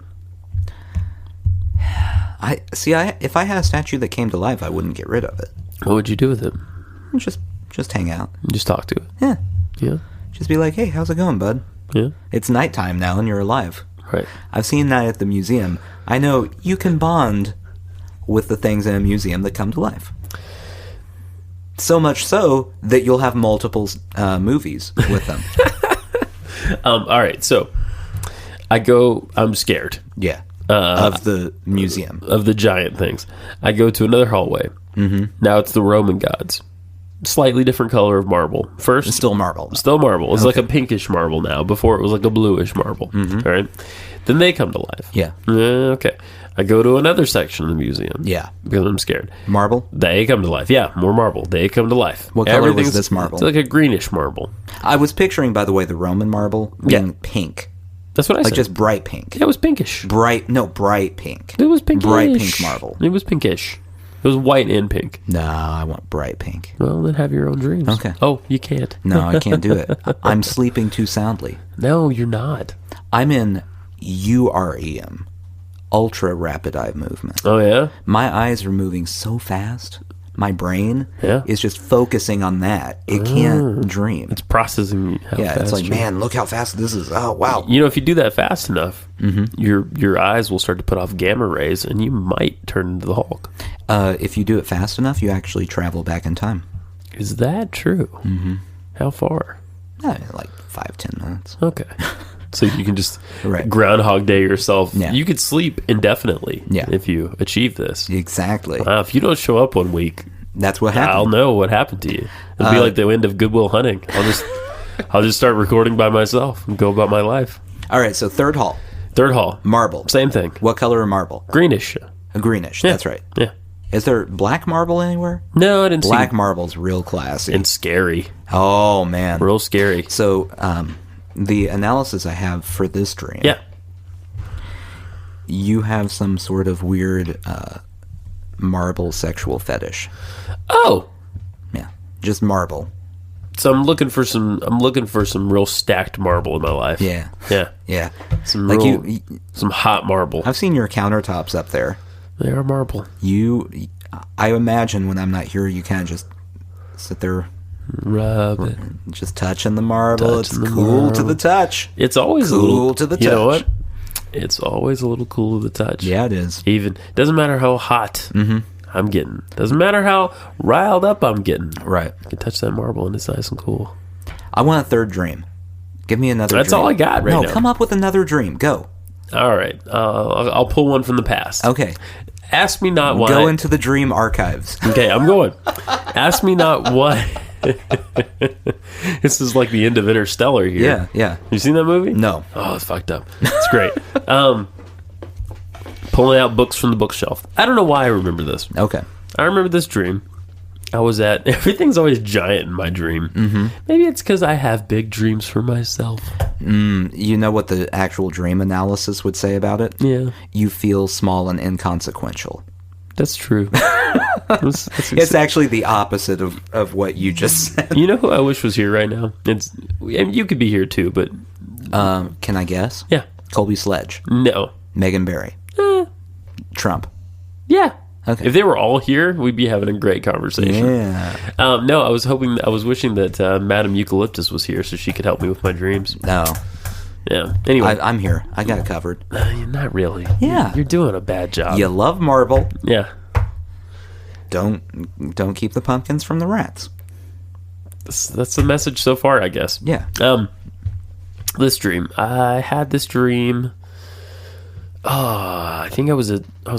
If I had a statue that came to life, I wouldn't get rid of it. What would you do with it? Just hang out. Just talk to it. Yeah. Yeah. Just be like, hey, how's it going, bud? Yeah. It's nighttime now and you're alive. Right. I've seen Night at the Museum. I know you can bond with the things in a museum that come to life. So much so that you'll have multiple movies with them. All right. So I go. I'm scared Yeah. Of the museum. of the giant things. I go to another hallway. Mm-hmm. Now it's the Roman gods. Slightly different color of marble. First, Still marble. Still marble. It's like a pinkish marble now. Before it was like a bluish marble. All right. Then they come to life. Yeah. Okay. I go to another section of the museum. Yeah. Because I'm scared. Marble? They come to life. Yeah, more marble. They come to life. What color was Everything's- this marble? It's like a greenish marble. I was picturing, by the way, the Roman marble being pink. That's what I Like said. just bright pink. Yeah, it was pinkish. Bright pink. It was pinkish. Bright pink marble. It was pinkish. It was white and pink. No, I want bright pink. Well, then have your own dreams. Okay. Oh, you can't. No, I can't do it. I'm sleeping too soundly. No, you're not. I'm in UREM, ultra rapid eye movement. Oh, yeah? My eyes are moving so fast. My brain Yeah. is just focusing on that. It can't dream. It's processing how Yeah, fast it's like, you're- man, look how fast this is. Oh, wow. You know, if you do that fast enough, your eyes will start to put off gamma rays, and you might turn into the Hulk. If you do it fast enough, you actually travel back in time. Is that true? Mm-hmm. How far? Like 5-10 minutes. Okay. So you can just Right. Groundhog Day yourself. Yeah. You could sleep indefinitely if you achieve this. Exactly. Wow, if you don't show up one week, That's what I'll happened. know what happened to you. It'll be like the end of Good Will Hunting. I'll just start recording by myself and go about my life. All right, so third hall. Third hall. Marble. Same thing. What color of marble? Greenish. A greenish. Yeah. That's right. Yeah. Is there black marble anywhere? No, I didn't Black see. marble's real classy. And scary. Oh, man. Real scary. So, the analysis I have for this dream. Yeah. You have some sort of weird marble sexual fetish. Oh. Yeah. Just marble. So I'm looking for some real stacked marble in my life. Yeah. Yeah. Yeah. Some Like real, some hot marble. I've seen your countertops up there. They are marble. I imagine when I'm not here, you kind of just sit there, rub it, just touching the marble. It's cool to the touch. It's always cool a little to the touch. You know what? It's always a little cool to the touch. Yeah, it is. Even doesn't matter how hot I'm getting. Doesn't matter how riled up I'm getting. Right. You can touch that marble and it's nice and cool. I want a third dream. Give me another. That's dream. all I got right now. No, come up with another dream. Go. All right. I'll pull one from the past. Okay. Ask me not why. Go into the dream archives. Okay, I'm going. Ask me not why. This is like the end of Interstellar here. Yeah. You seen that movie? No. Oh, it's fucked up. It's great. Pulling out books from the bookshelf. I don't know why I remember this. Okay. I remember this dream. I was at... Everything's always giant in my dream. Mm-hmm. Maybe it's because I have big dreams for myself. You know what the actual dream analysis would say about it? Yeah. You feel small and inconsequential. That's true. It's actually the opposite of what you just said. You know who I wish was here right now? You could be here too, but... Can I guess? Yeah. Colby Sledge. No. Megan Barry. Trump. Yeah. Okay. If they were all here, we'd be having a great conversation. Yeah. No, I was wishing that Madame Eucalyptus was here so she could help me with my dreams. No. Yeah. Anyway. I'm here. I got it covered. Not really. Yeah. You're doing a bad job. You love marble. Yeah. Don't keep the pumpkins from the rats. That's the message so far, I guess. Yeah. This dream. I had this dream... I think I was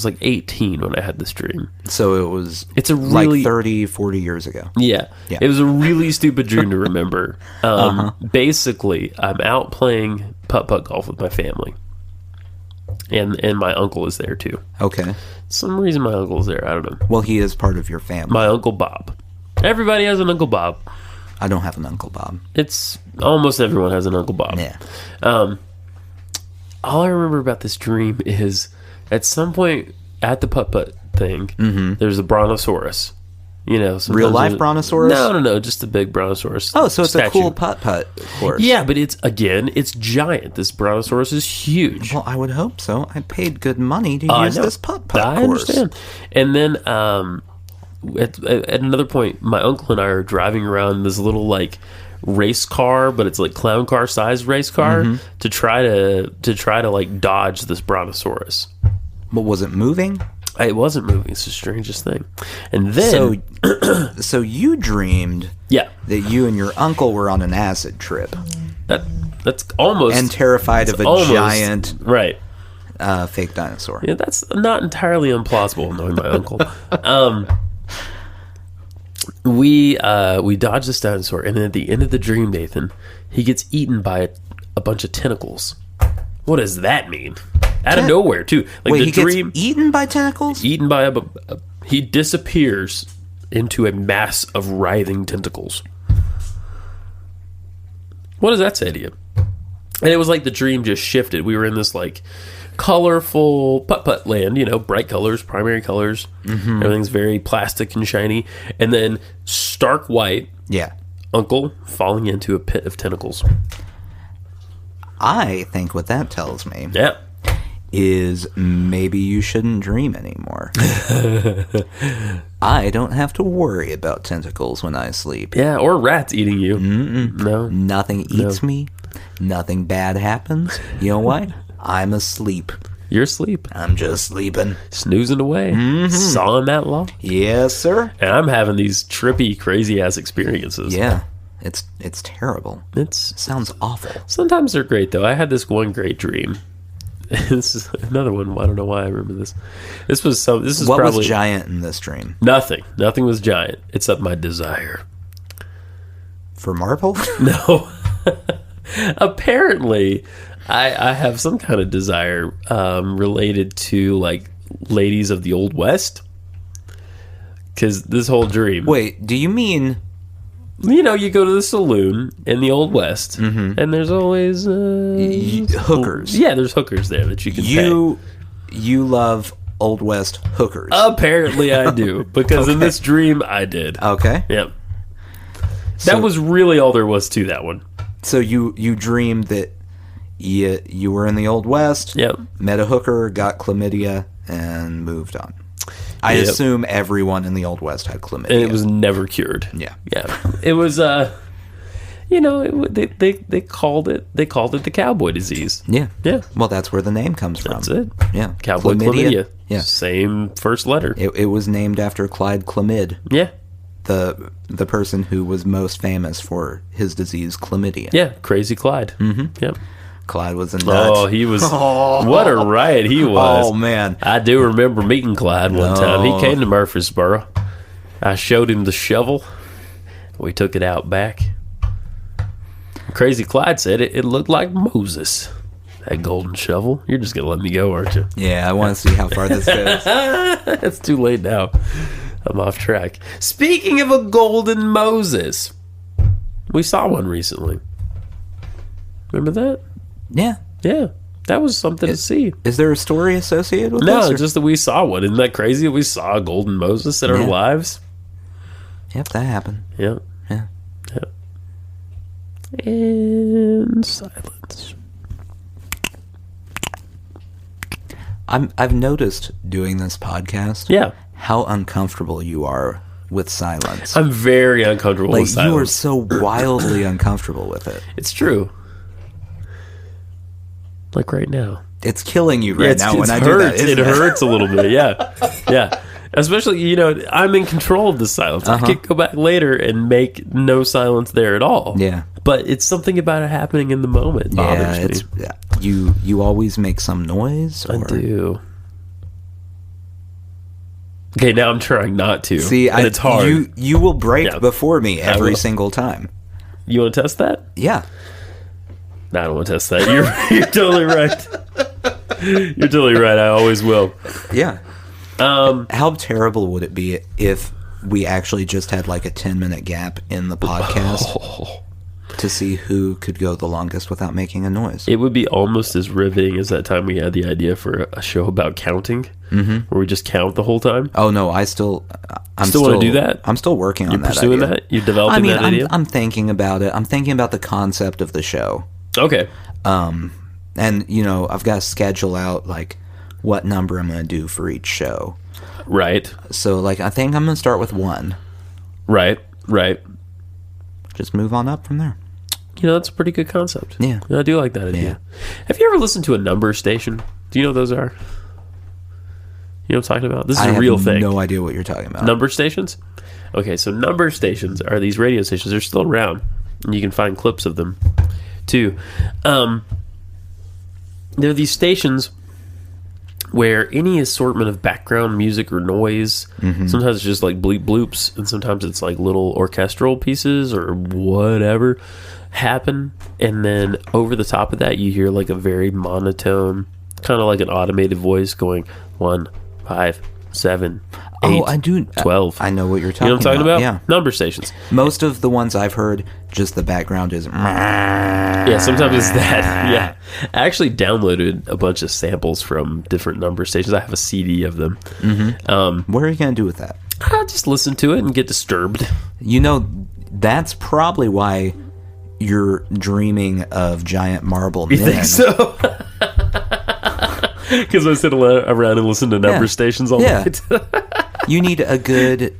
like 18 when I had this dream. So it's really, like 30, 40 years ago. Yeah. It was a really stupid dream to remember. Basically, I'm out playing putt-putt golf with my family. And my uncle is there too. Okay. Some reason my uncle is there, I don't know. Well, he is part of your family. My Uncle Bob. Everybody has an Uncle Bob. I don't have an Uncle Bob. It's almost everyone has an Uncle Bob. Yeah. All I remember about this dream is at some point at the putt-putt thing, there's a brontosaurus. You know, real life brontosaurus? No, just a big brontosaurus. Oh, so it's statue. a cool putt-putt course. Yeah, but it's giant. This brontosaurus is huge. Well, I would hope so. I paid good money to use this putt-putt course. I understand. And then at another point, my uncle and I are driving around this little like race car, but it's like clown car size race car to try to like dodge this brontosaurus. But was it moving? It wasn't moving. It's the strangest thing. And then so you dreamed that you and your uncle were on an acid trip. That's almost and terrified of a giant fake dinosaur. Yeah, that's not entirely implausible knowing my uncle. We dodge this dinosaur, and then at the end of the dream, Nathan, he gets eaten by a bunch of tentacles. What does that mean? Out of nowhere, too. Like wait, the he dream, gets eaten by tentacles? Eaten by he disappears into a mass of writhing tentacles. What does that say to you? And it was like the dream just shifted. We were in this like colorful putt-putt land, you know, bright colors, primary colors. Everything's very plastic and shiny. And then stark white. Yeah. Uncle falling into a pit of tentacles. I think what that tells me is maybe you shouldn't dream anymore. I don't have to worry about tentacles when I sleep. Yeah, or rats eating you. No. Nothing eats me. Nothing bad happens. You know what? I'm asleep. You're asleep. I'm just sleeping. Snoozing away. Sawing that log. Yes, sir. And I'm having these trippy, crazy-ass experiences. Yeah. It's terrible. It sounds awful. Sometimes they're great, though. I had this one great dream. This is another one. I don't know why I remember this. This was what was giant in this dream? Nothing. Nothing was giant, except my desire. For marble? No. Apparently, I have some kind of desire related to like ladies of the Old West. Because this whole dream. Wait, do you mean? You know, you go to the saloon in the Old West, and there's always hookers. Yeah, there's hookers there that you can pay. You love Old West hookers. Apparently I do, because in this dream I did. Okay. Yep. That was really all there was to that one. So you dreamed that you were in the Old West, Yep. met a hooker, got chlamydia, and moved on. I assume everyone in the Old West had chlamydia. And it was never cured. Yeah. It was, they called it the cowboy disease. Yeah. Yeah. Well, that's where the name comes from. That's it. Yeah. Cowboy chlamydia. Yeah. Same first letter. It was named after Clyde Chlamyd, Yeah. the person who was most famous for his disease, chlamydia. Yeah. Crazy Clyde. Mm-hmm. Yep. Clyde was a nut. Oh, he was. What a riot he was. Oh, man. I do remember meeting Clyde one time. He came to Murfreesboro. I showed him the shovel. We took it out back. Crazy Clyde said it looked like Moses. That golden shovel. You're just going to let me go, aren't you? Yeah, I want to see how far this goes. It's too late now. I'm off track. Speaking of a golden Moses, we saw one recently. Remember that? Yeah. Yeah. That was something to see. Is there a story associated with this? No, just that we saw one. Isn't that crazy? We saw a golden Moses in our lives. Yep, that happened. Yeah. Yeah. Yeah. And silence. I've noticed doing this podcast. Yeah. How uncomfortable you are with silence. I'm very uncomfortable with silence. You are so wildly uncomfortable with it. It's true. Like right now. It's killing you right now when I do that. It hurts a little bit, yeah. Yeah. Especially, I'm in control of the silence. I could go back later and make no silence there at all. Yeah. But it's something about it happening in the moment bothers me. You always make some noise? Or? I do. Okay, now I'm trying not to. See, and it's hard. You will break before me every single time. You want to test that? Yeah. No, I don't want to test that. You're totally right. You're totally right. I always will. Yeah. How terrible would it be if we actually just had like a 10-minute gap in the podcast to see who could go the longest without making a noise? It would be almost as riveting as that time we had the idea for a show about counting, where we just count the whole time. Oh no, I'm still want to do that? I'm still working on that. You're pursuing idea. that? You're developing that idea? I'm thinking about it. I'm thinking about the concept of the show. Okay. And I've got to schedule out like what number I'm going to do for each show. Right. So like I think I'm going to start with 1. Right. Just move on up from there. That's a pretty good concept. Yeah. I do like that idea. Yeah. Have you ever listened to a number station? Do you know what those are? You know what I'm talking about? This is a real thing. I have no idea what you're talking about. Number stations? Okay, so number stations are these radio stations. They're still around. And you can find clips of them, too. They're these stations where any assortment of background music or noise, sometimes it's just like bleep bloops, and sometimes it's like little orchestral pieces or whatever happen, and then over the top of that you hear like a very monotone, kind of like an automated voice going 1, 5, 7, 8, I do 12. I know what you're talking about. You know what I'm talking about? Yeah. Number stations. Most of the ones I've heard, just the background is... Yeah, sometimes it's that. Yeah. I actually downloaded a bunch of samples from different number stations. I have a CD of them. What are you going to do with that? I'll just listen to it and get disturbed. That's probably why you're dreaming of giant marble men. You think so? Because I sit around and listen to number stations all night. You need a good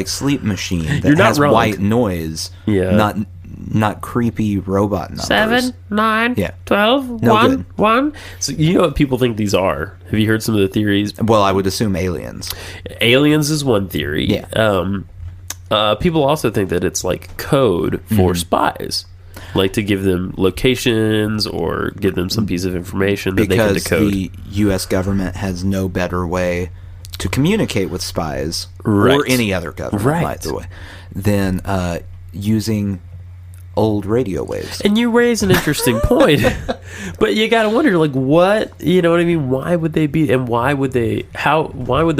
sleep machine that has white noise. Yeah. Not creepy robot numbers. 7, 9, 12, No 1, good. 1. So you know what people think these are? Have you heard some of the theories? Well, I would assume aliens. Aliens is one theory. Yeah. People also think that it's like code for spies. Like to give them locations or give them some piece of information that they can decode. Because the U.S. government has no better way to communicate with spies Right. or any other government, by the way, than using old radio waves. And you raise an interesting point. But you got to wonder, what, you know what I mean? Why would they be, and why would the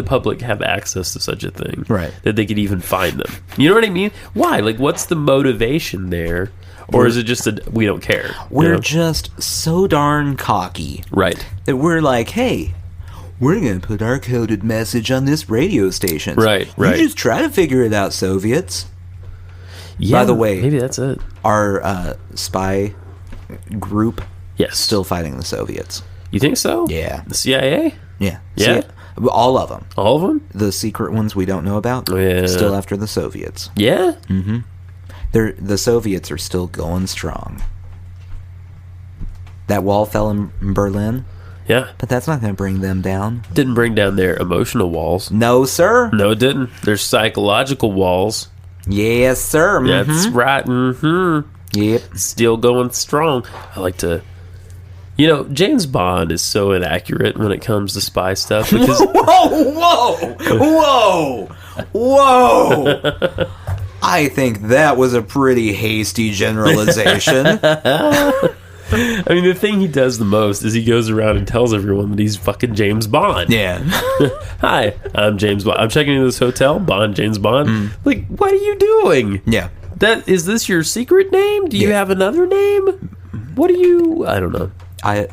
public have access to such a thing? Right. That they could even find them. You know what I mean? Why? What's the motivation there? Or is it just that we don't care? We're just so darn cocky. Right. That we're like, hey, we're going to put our coded message on this radio station. Right. You just try to figure it out, Soviets. Yeah, by the way, maybe that's it. Our spy group Yes. still fighting the Soviets. You think so? Yeah. The CIA? Yeah. Yeah? All of them. All of them? The secret ones we don't know about. Yeah. Still after the Soviets. Yeah? The Soviets are still going strong. That wall fell in Berlin, Yeah. but that's not going to bring them down. Didn't bring down their emotional walls. No, sir. No, it didn't. There's psychological walls. Yes, sir. That's right. Yep. Still going strong. I like to... You know, James Bond is so inaccurate when it comes to spy stuff because... Whoa! I think that was a pretty hasty generalization. I mean, the thing he does the most is he goes around and tells everyone that he's fucking James Bond. Yeah. Hi, I'm James Bond. I'm checking into this hotel. Bond, James Bond. Like, what are you doing? Yeah. Is this your secret name? Do you have another name? What do you... I don't know. I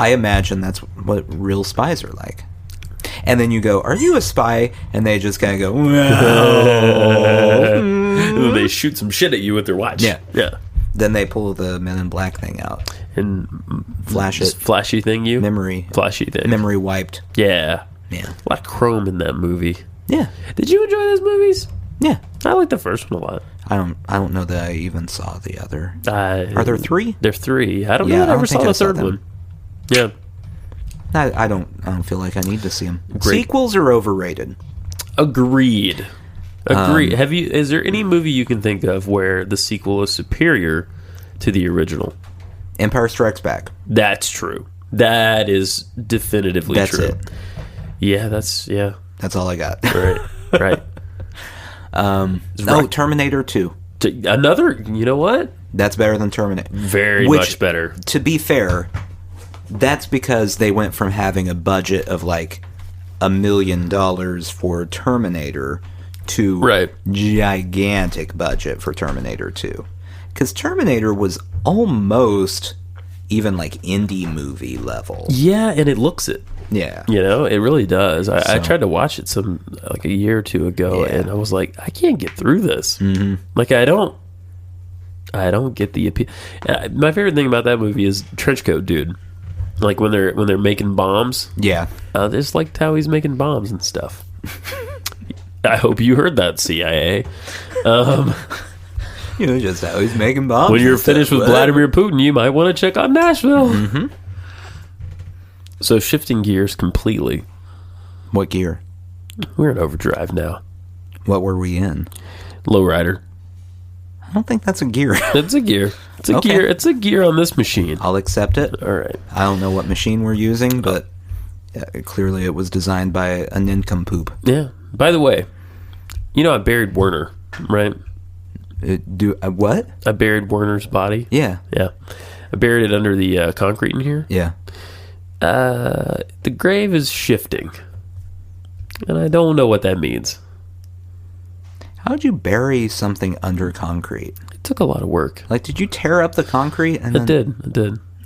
imagine that's what real spies are like. And then you go, are you a spy? And they just kind of go, well. They shoot some shit at you with their watch. Yeah. Yeah. Then they pull the Men in Black thing out. And flash it. Flashy thing you? Memory. Flashy thing. Memory wiped. Yeah. Yeah. A lot of chrome in that movie. Yeah. Did you enjoy those movies? Yeah. I like the first one a lot. I don't know that I even saw the other. Are there three? There are three. I don't know Yeah, that I I ever don't think saw I the saw third them. one. Yeah. I don't feel like I need to see them. Great. Sequels are overrated. Agreed. Is there any movie you can think of where the sequel is superior to the original? Empire Strikes Back. That's true. That is definitively That's true. it. Yeah, that's all I got. right. Right. Terminator 2. Another, you know what? That's better than Terminator. Very much better. To be fair, that's because they went from having a budget of like $1 million for Terminator to gigantic budget for Terminator 2. Because Terminator was almost even like indie movie level. Yeah, and it looks it. Yeah. You know, it really does. I tried to watch it like a year or two ago, Yeah. and I was like, I can't get through this. Mm-hmm. Like, I don't get the appeal. My favorite thing about that movie is Trenchcoat Dude. Like when they're making bombs. Yeah. Just like how he's making bombs and stuff. I hope you heard that, CIA. You know, just how he's making bombs. When you're finished with Vladimir Putin, you might want to check on Nashville. Mm-hmm. So shifting gears completely. What gear? We're in overdrive now. What were we in? Lowrider. I don't think that's a gear. It's a gear. It's a gear. It's a gear on this machine. I'll accept it. All right. I don't know what machine we're using, but clearly it was designed by a nincompoop. Yeah. By the way, you know I buried Werner, right? What? I buried Werner's body. Yeah. Yeah. I buried it under the concrete in here. Yeah. The grave is shifting. And I don't know what that means. How'd you bury something under concrete? It took a lot of work. Like, did you tear up the concrete? It did.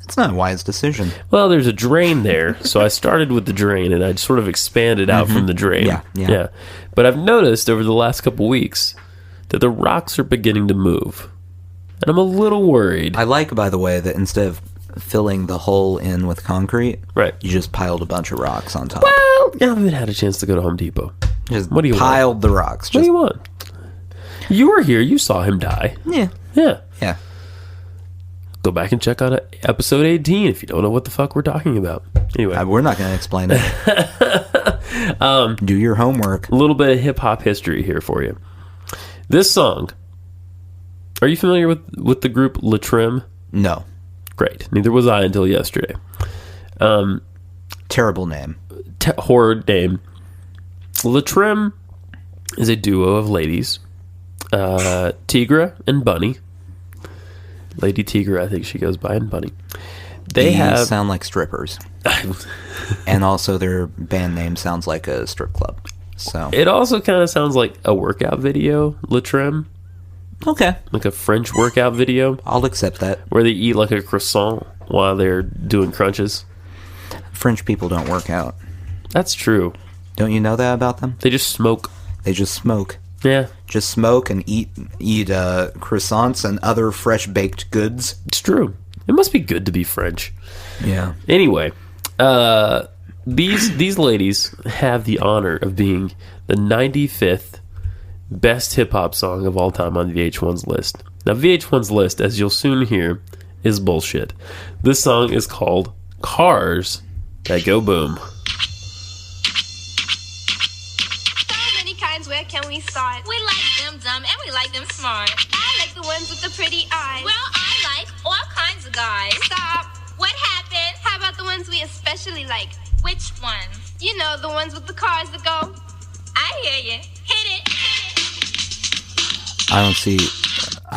It's not a wise decision. Well, there's a drain there, so I started with the drain, and I sort of expanded out from the drain. Yeah. But I've noticed over the last couple weeks that the rocks are beginning to move, and I'm a little worried. I like, by the way, that instead of filling the hole in with concrete, right, you just piled a bunch of rocks on top. Well, I haven't had a chance to go to Home Depot. What do you piled want? The rocks. What do you want? You were here. You saw him die. Yeah. Go back and check on episode 18 if you don't know what the fuck we're talking about. Anyway, we're not going to explain it. Do your homework. A little bit of hip hop history here for you. This song. Are you familiar with the group La Trim? No. Great. Neither was I until yesterday. Terrible name. Horror name. La Trim is a duo of ladies. Tigra and Bunny. Lady Tigra, I think she goes by, and Bunny. They sound like strippers. And also their band name sounds like a strip club. So it also kind of sounds like a workout video, La Trim. Okay. Like a French workout video. I'll accept that. Where they eat like a croissant while they're doing crunches. French people don't work out. That's true. Don't you know that about them? They just smoke. They just smoke. Yeah. Just smoke and eat croissants and other fresh baked goods. It's true. It must be good to be French. Yeah. Anyway, these ladies have the honor of being the 95th best hip-hop song of all time on VH1's list. Now, VH1's list, as you'll soon hear, is bullshit. This song is called Cars That Go Boom. Where can we start? We like them dumb and we like them smart. I like the ones with the pretty eyes. Well, I like all kinds of guys. Stop. What happened? How about the ones we especially like? Which ones? You know, the ones with the cars that go. I hear you. Hit it. I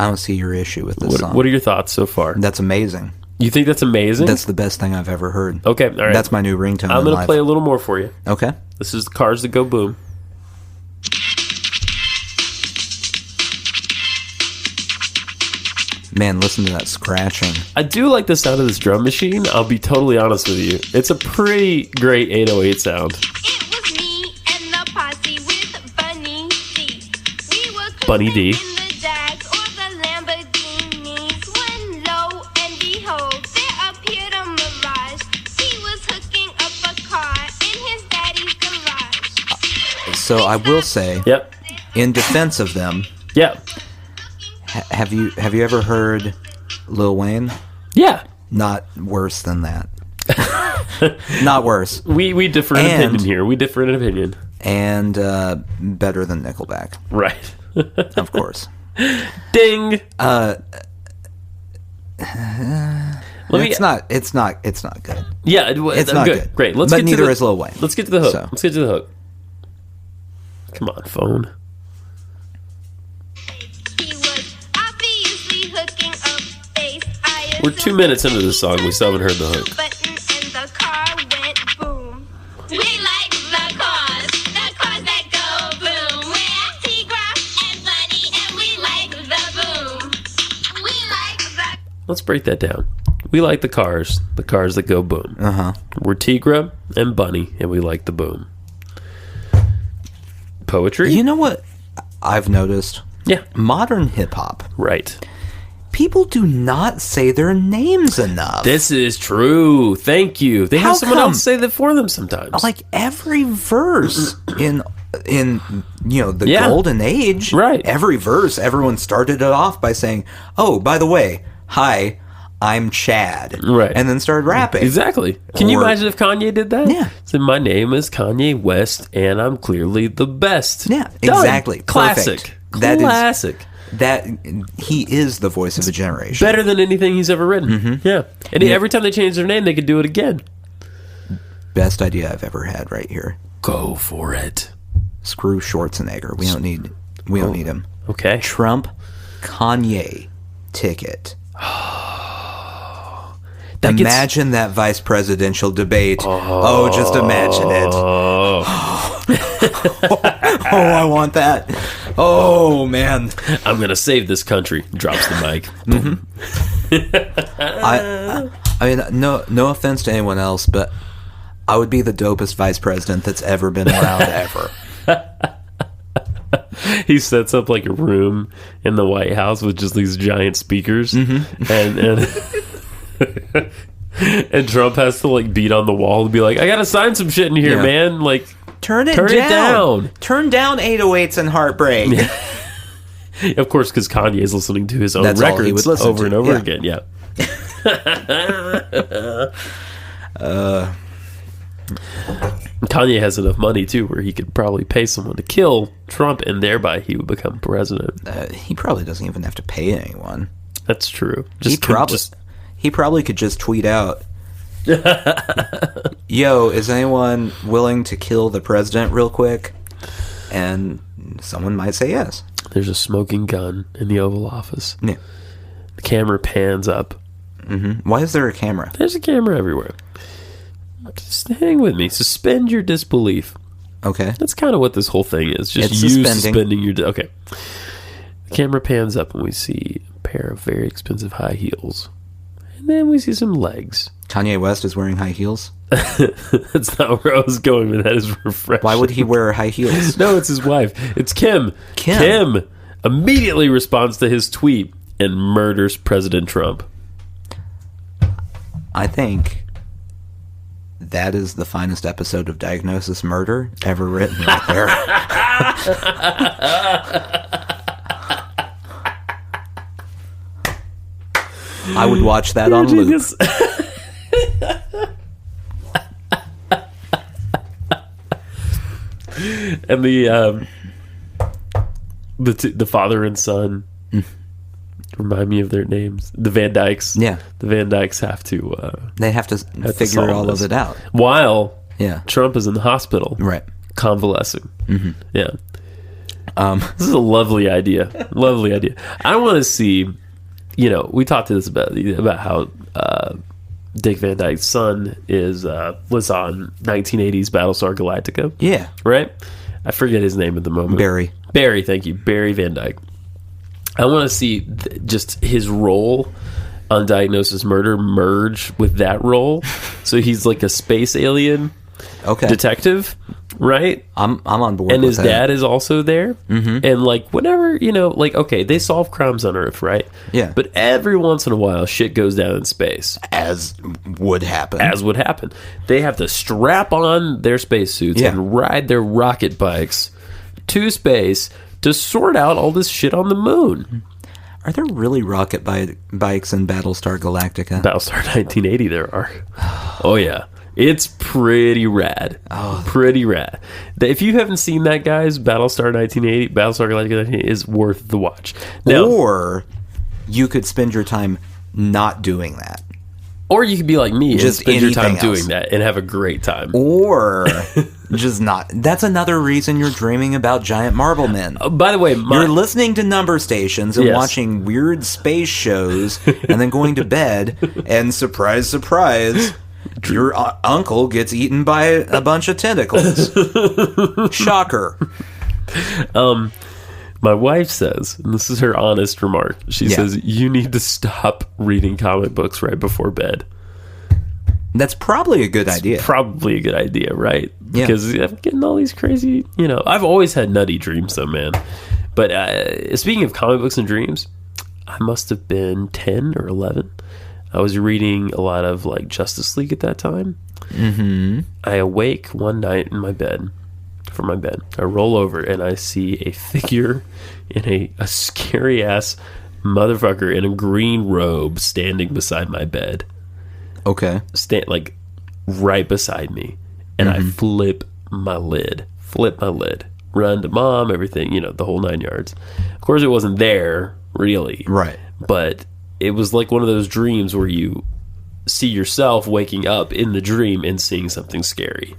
don't see your issue with this song. What are your thoughts so far? That's amazing. You think that's amazing? That's the best thing I've ever heard. Okay, all right. That's my new ringtone. I'm going to play a little more for you. Okay. This is Cars That Go Boom. Man, listen to that scratching. I do like the sound of this drum machine. I'll be totally honest with you. It's a pretty great 808 sound. It was me and the posse with Bunny D. We were Bunny D. in the Jags or the Lamborghinis when lo and behold, there appeared a Mirage. He was hooking up a car in his daddy's garage. So I will say, Yep. in defense of them, Yep. have you ever heard Lil Wayne? Yeah. Not worse than that. Not worse. We differ in opinion here. We differ in opinion. And better than Nickelback. Right. Of course. Ding. It's not good. Yeah, It's not good. Great. But neither is Lil Wayne. Let's get to the hook. So. Let's get to the hook. Come on, phone. He was obviously hooking up bass. We're 2 minutes into the song. We still haven't heard the hook. Button and the car went boom. We like the cars that go boom. We're Tigra and Bunny and we like the boom. We like the... Let's break that down. We like the cars that go boom. Uh-huh. We're Tigra and Bunny, and we like the boom. Poetry? You know what I've noticed? Yeah. Modern hip-hop. Right. People do not say their names enough. This is true. Thank you. They How have someone come? else say that for them sometimes. Like every verse in the Yeah. golden age, Right. Every verse, everyone started it off by saying, "Oh, by the way, hi, I'm Chad," Right. and then started rapping. Exactly. Can you imagine if Kanye did that? Yeah. So my name is Kanye West, and I'm clearly the best. Yeah, Done. exactly. Classic. Perfect. That is- Classic. That he is the voice of a generation. Better than anything he's ever written. Mm-hmm. Yeah. And every time they change their name, they could do it again. Best idea I've ever had right here. Go for it. Screw Schwarzenegger. We don't need him. Okay. Trump, Kanye ticket. Imagine that vice presidential debate. Oh, just imagine it. Oh, I want that. Oh, man. I'm going to save this country. Drops the mic. I mean, no offense to anyone else, but I would be the dopest vice president that's ever been around ever. He sets up like a room in the White House with just these giant speakers, and and Trump has to like beat on the wall and be like, "I gotta sign some shit in here, Yeah. man." Like, Turn it down. down. Turn down 808s and Heartbreak. Of course, because Kanye is listening to his own That's all he records would listen over to, and over yeah. again. Yeah. Kanye has enough money too, where he could probably pay someone to kill Trump, and thereby he would become president. He probably doesn't even have to pay anyone. That's true. He probably could just tweet out, "Yo, is anyone willing to kill the president real quick?" And someone might say yes. There's a smoking gun in the Oval Office. Yeah. The camera pans up. Why is there a camera? There's a camera everywhere. Just hang with me. Suspend your disbelief. Okay. That's kind of what this whole thing is. Just It's you suspending. suspending your... Okay. The camera pans up and we see a pair of very expensive high heels. And then we see some legs. Kanye West is wearing high heels. That's not where I was going, but that is refreshing. Why would he wear high heels? No, it's his wife. It's Kim. Kim immediately responds to his tweet and murders President Trump. I think that is the finest episode of Diagnosis Murder ever written right there. I would watch that on loop. And the father and son remind me of their names. The Van Dykes. Yeah. The Van Dykes have to... they have to figure all of it out. While Yeah. Trump is in the hospital. Right. Convalescing. Mm-hmm. Yeah. This is a lovely idea. Lovely idea. I want to see... You know, we talked to this about how Dick Van Dyke's son was on 1980s Battlestar Galactica. Yeah. Right? I forget his name at the moment. Barry. Barry, thank you. Barry Van Dyke. I want to see just his role on Diagnosis Murder merge with that role. So he's like a space alien detective, right? I'm on board and with his that. dad is also there. Mm-hmm. And like whenever, you know, like, okay, they solve crimes on Earth, right? Yeah. But every once in a while, shit goes down in space. As would happen. They have to strap on their spacesuits and ride their rocket bikes to space to sort out all this shit on the moon. Are there really rocket bikes in Battlestar Galactica? Battlestar 1980 there are. Oh, yeah. It's pretty rad. Oh. Pretty rad. If you haven't seen that, guys, Battlestar Galactica 1980 is worth the watch. Now, or you could spend your time not doing that. Or you could be like me and just spend your time else. doing that and have a great time. Or just not. That's another reason you're dreaming about giant marble men. By the way, you're listening to number stations and watching weird space shows and then going to bed and surprise, surprise, your uncle gets eaten by a bunch of tentacles. Shocker. My wife says, and this is her honest remark, she says, you need to stop reading comic books right before bed. That's probably a good idea. Probably a good idea, right? Yeah. Because I'm getting all these crazy, you know, I've always had nutty dreams though, man. But speaking of comic books and dreams, I must have been 10 or 11. I was reading a lot of like Justice League at that time. Mm-hmm. I awake one night in my bed. From my bed, I roll over and I see a figure in a scary ass motherfucker in a green robe standing beside my bed. Okay, like right beside me, and I flip my lid, run to mom, everything, you know, the whole 9 yards. Of course, it wasn't there really, right? But it was like one of those dreams where you see yourself waking up in the dream and seeing something scary.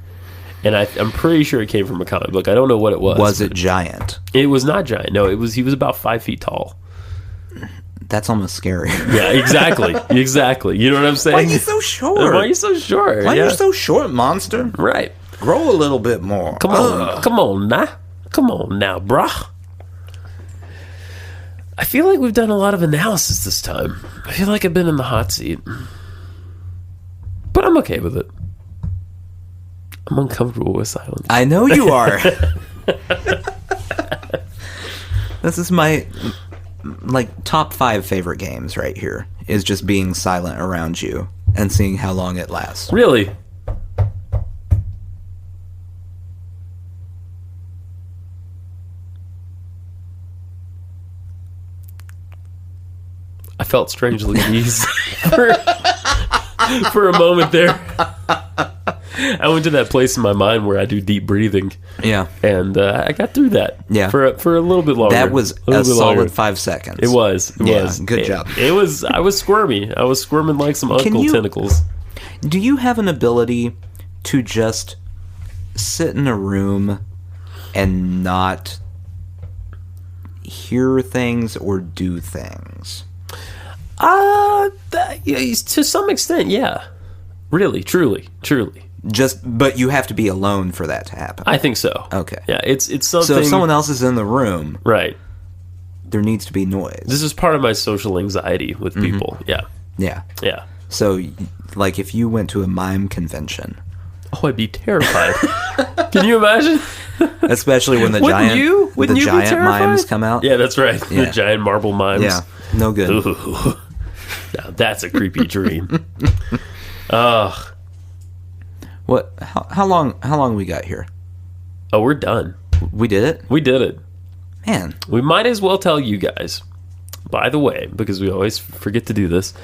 And I'm pretty sure it came from a comic book. I don't know what it was. Was it giant? It was not giant. No, he was about 5 feet tall. That's almost scary. Yeah, exactly. Exactly. You know what I'm saying? Why are you so short? Why are you so short? Why are you so short, monster? Right. Grow a little bit more. Come on now, brah. I feel like we've done a lot of analysis this time. I feel like I've been in the hot seat. But I'm okay with it. I'm uncomfortable with silence. I know you are. This is my top 5 favorite games right here. Is just being silent around you and seeing how long it lasts. Really? I felt strangely at ease for a moment there. I went to that place in my mind where I do deep breathing. Yeah. And I got through that. Yeah. For a little bit longer. That was a solid 5 seconds. It was. Good job. I was squirmy. I was squirming like some Uncle Tentacles. Do you have an ability to just sit in a room and not hear things or do things? To some extent, yeah. Really, truly. But you have to be alone for that to happen. I think so. Okay. Yeah, it's something. So if someone else is in the room, right, there needs to be noise. This is part of my social anxiety with people. Yeah. So, like, if you went to a mime convention, I'd be terrified. Can you imagine? Especially when the giant mimes come out. Yeah, that's right. Yeah. The giant marble mimes. Yeah, no good. Now that's a creepy dream. Ugh. What? How long we got here? Oh, we're done. We did it? We did it. Man. We might as well tell you guys, by the way, because we always forget to do this,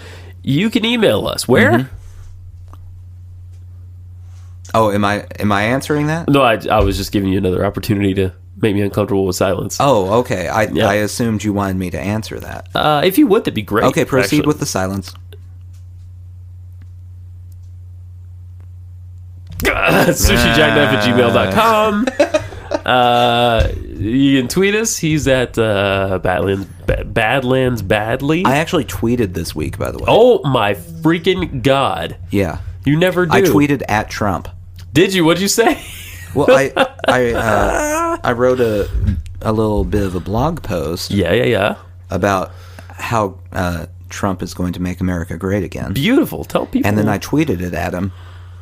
you can email us. Where? Mm-hmm. Oh, am I answering that? No, I was just giving you another opportunity to make me uncomfortable with silence. Oh, okay. I assumed you wanted me to answer that. If you would, that'd be great. Okay, proceed actually. with the silence. SushiJackknife@gmail.com. You can tweet us. He's at Badlands Badly. I actually tweeted this week, by the way. Oh my freaking god! Yeah, you never do. I tweeted at Trump. Did you? What'd you say? Well, I wrote a little bit of a blog post. Yeah. About how Trump is going to make America great again. Beautiful. Tell people. And then I tweeted it at him.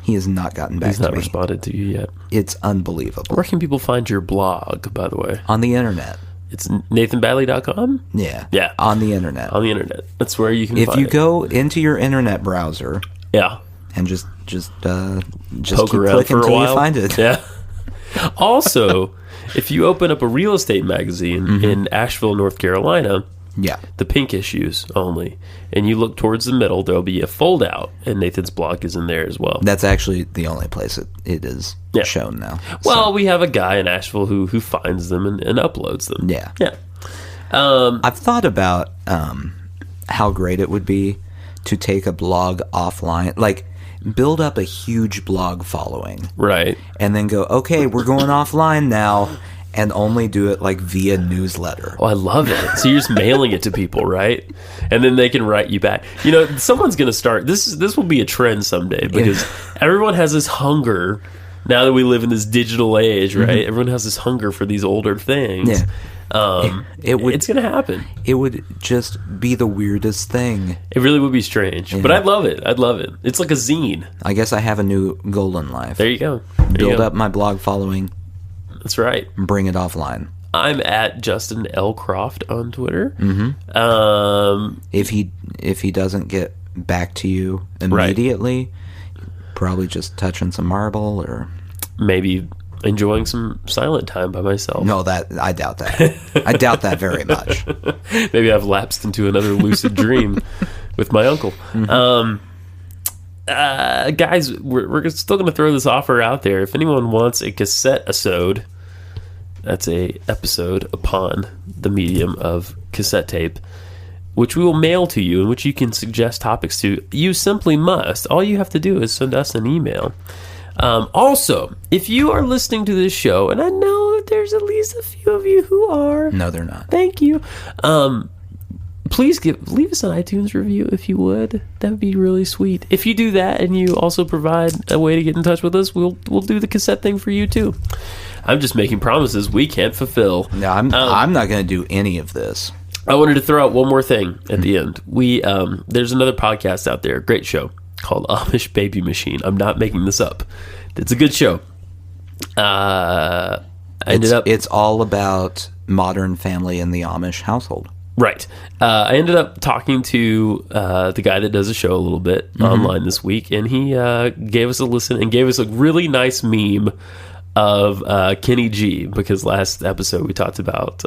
He has not gotten back to me. He's not responded to you yet. It's unbelievable. Where can people find your blog, by the way? On the internet. It's nathanbadley.com? Yeah. Yeah. On the internet. On the internet. That's where you can find it. If you it. go into your internet browser. Yeah. And just poke keep around clicking for a while. You find it. Yeah. Also, if you open up a real estate magazine in Asheville, North Carolina, the pink issues only, and you look towards the middle, there'll be a fold out, and Nathan's blog is in there as well. That's actually the only place it is shown now. Well, we have a guy in Asheville who finds them and uploads them. Yeah. I've thought about how great it would be to take a blog offline, like build up a huge blog following, right, and then go, okay, we're going offline now, and only do it like via newsletter. Oh, I love it. So you're just mailing it to people, right? And then they can write you back. You know, someone's going to start. This will be a trend someday because everyone has this hunger. Now that we live in this digital age, right? Everyone has this hunger for these older things. Yeah. It's going to happen. It would just be the weirdest thing. It really would be strange. Yeah. But I'd love it. It's like a zine. I guess I have a new goal in life. There you go. Build up my blog following. That's right. Bring it offline. I'm at Justin L. Croft on Twitter. If he doesn't get back to you immediately, probably just touching some marble or maybe enjoying some silent time by myself. No, I doubt that. I doubt that very much. Maybe I've lapsed into another lucid dream with my uncle. Guys, we're still going to throw this offer out there. If anyone wants a cassette-isode, that's a episode upon the medium of cassette tape, which we will mail to you and which you can suggest topics to, you simply must. All you have to do is send us an email. Also, if you are listening to this show, and I know that there's at least a few of you who are. No, they're not. Thank you. Please leave us an iTunes review if you would. That would be really sweet. If you do that and you also provide a way to get in touch with us, we'll do the cassette thing for you too. I'm just making promises we can't fulfill. No, I'm not going to do any of this. I wanted to throw out one more thing at the end. There's another podcast out there, great show, called Amish Baby Machine. I'm not making this up. It's a good show. It's all about Modern Family in the Amish household. Right. I ended up talking to the guy that does the show a little bit online this week, and he gave us a listen and gave us a really nice meme of Kenny G, because last episode we talked about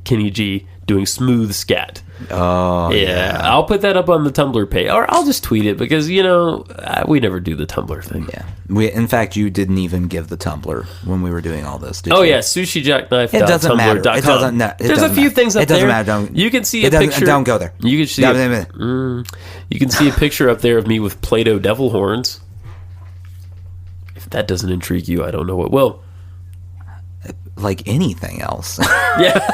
Kenny G doing smooth scat. Oh, yeah. I'll put that up on the Tumblr page, or I'll just tweet it, because, we never do the Tumblr thing. Yeah. In fact, you didn't even give the Tumblr when we were doing all this, did you? Yeah, sushijackknife.tumblr.com. It doesn't matter. There's a few things up there. It doesn't matter. You can see a picture. Don't go there. You can see you can see a picture up there of me with Play-Doh devil horns. If that doesn't intrigue you, I don't know what will. Like anything else. Yeah.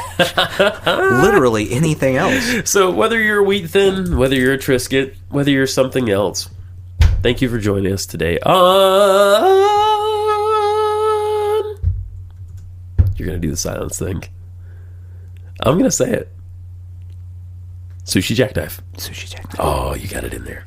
Literally anything else. So whether you're a wheat thin, whether you're a Triscuit, whether you're something else, thank you for joining us today on... You're going to do the silence thing. I'm going to say it. Sushi Jackknife. Sushi Jackknife. Oh, you got it in there.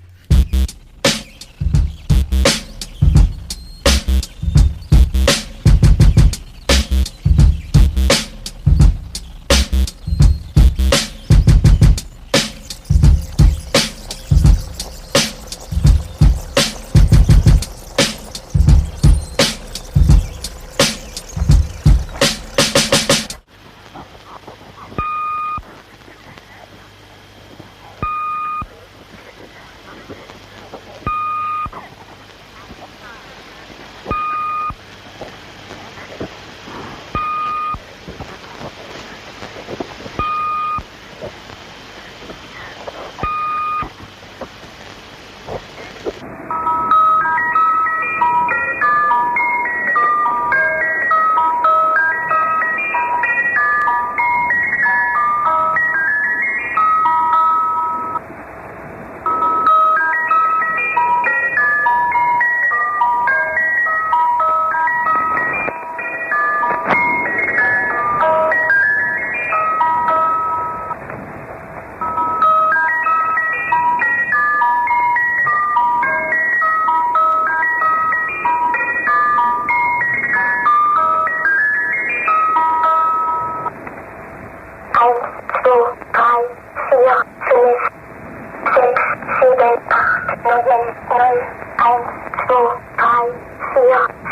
4, 1, 5, 4, 1, 7,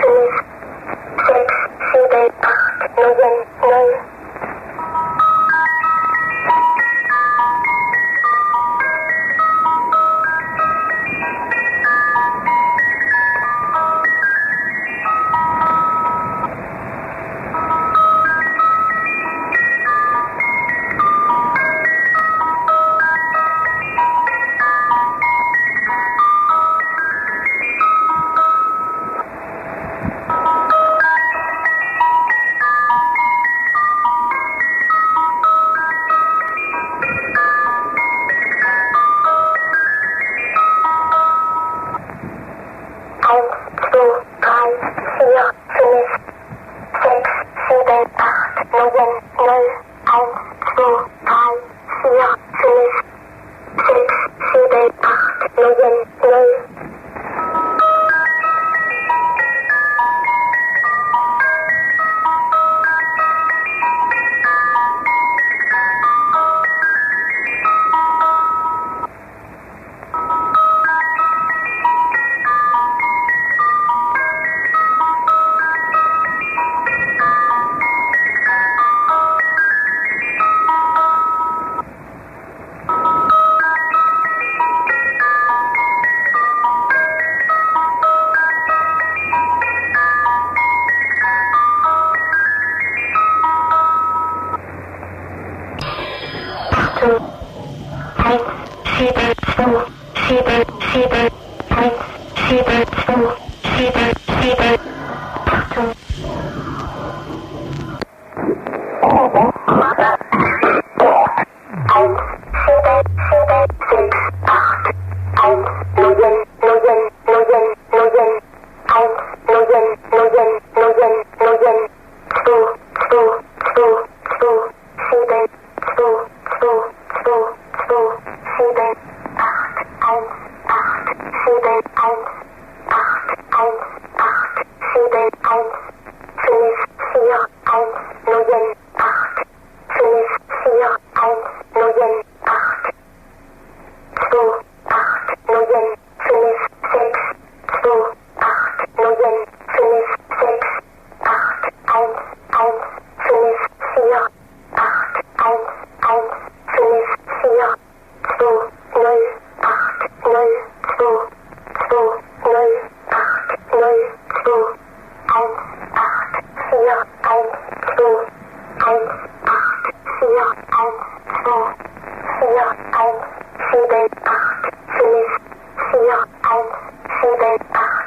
8.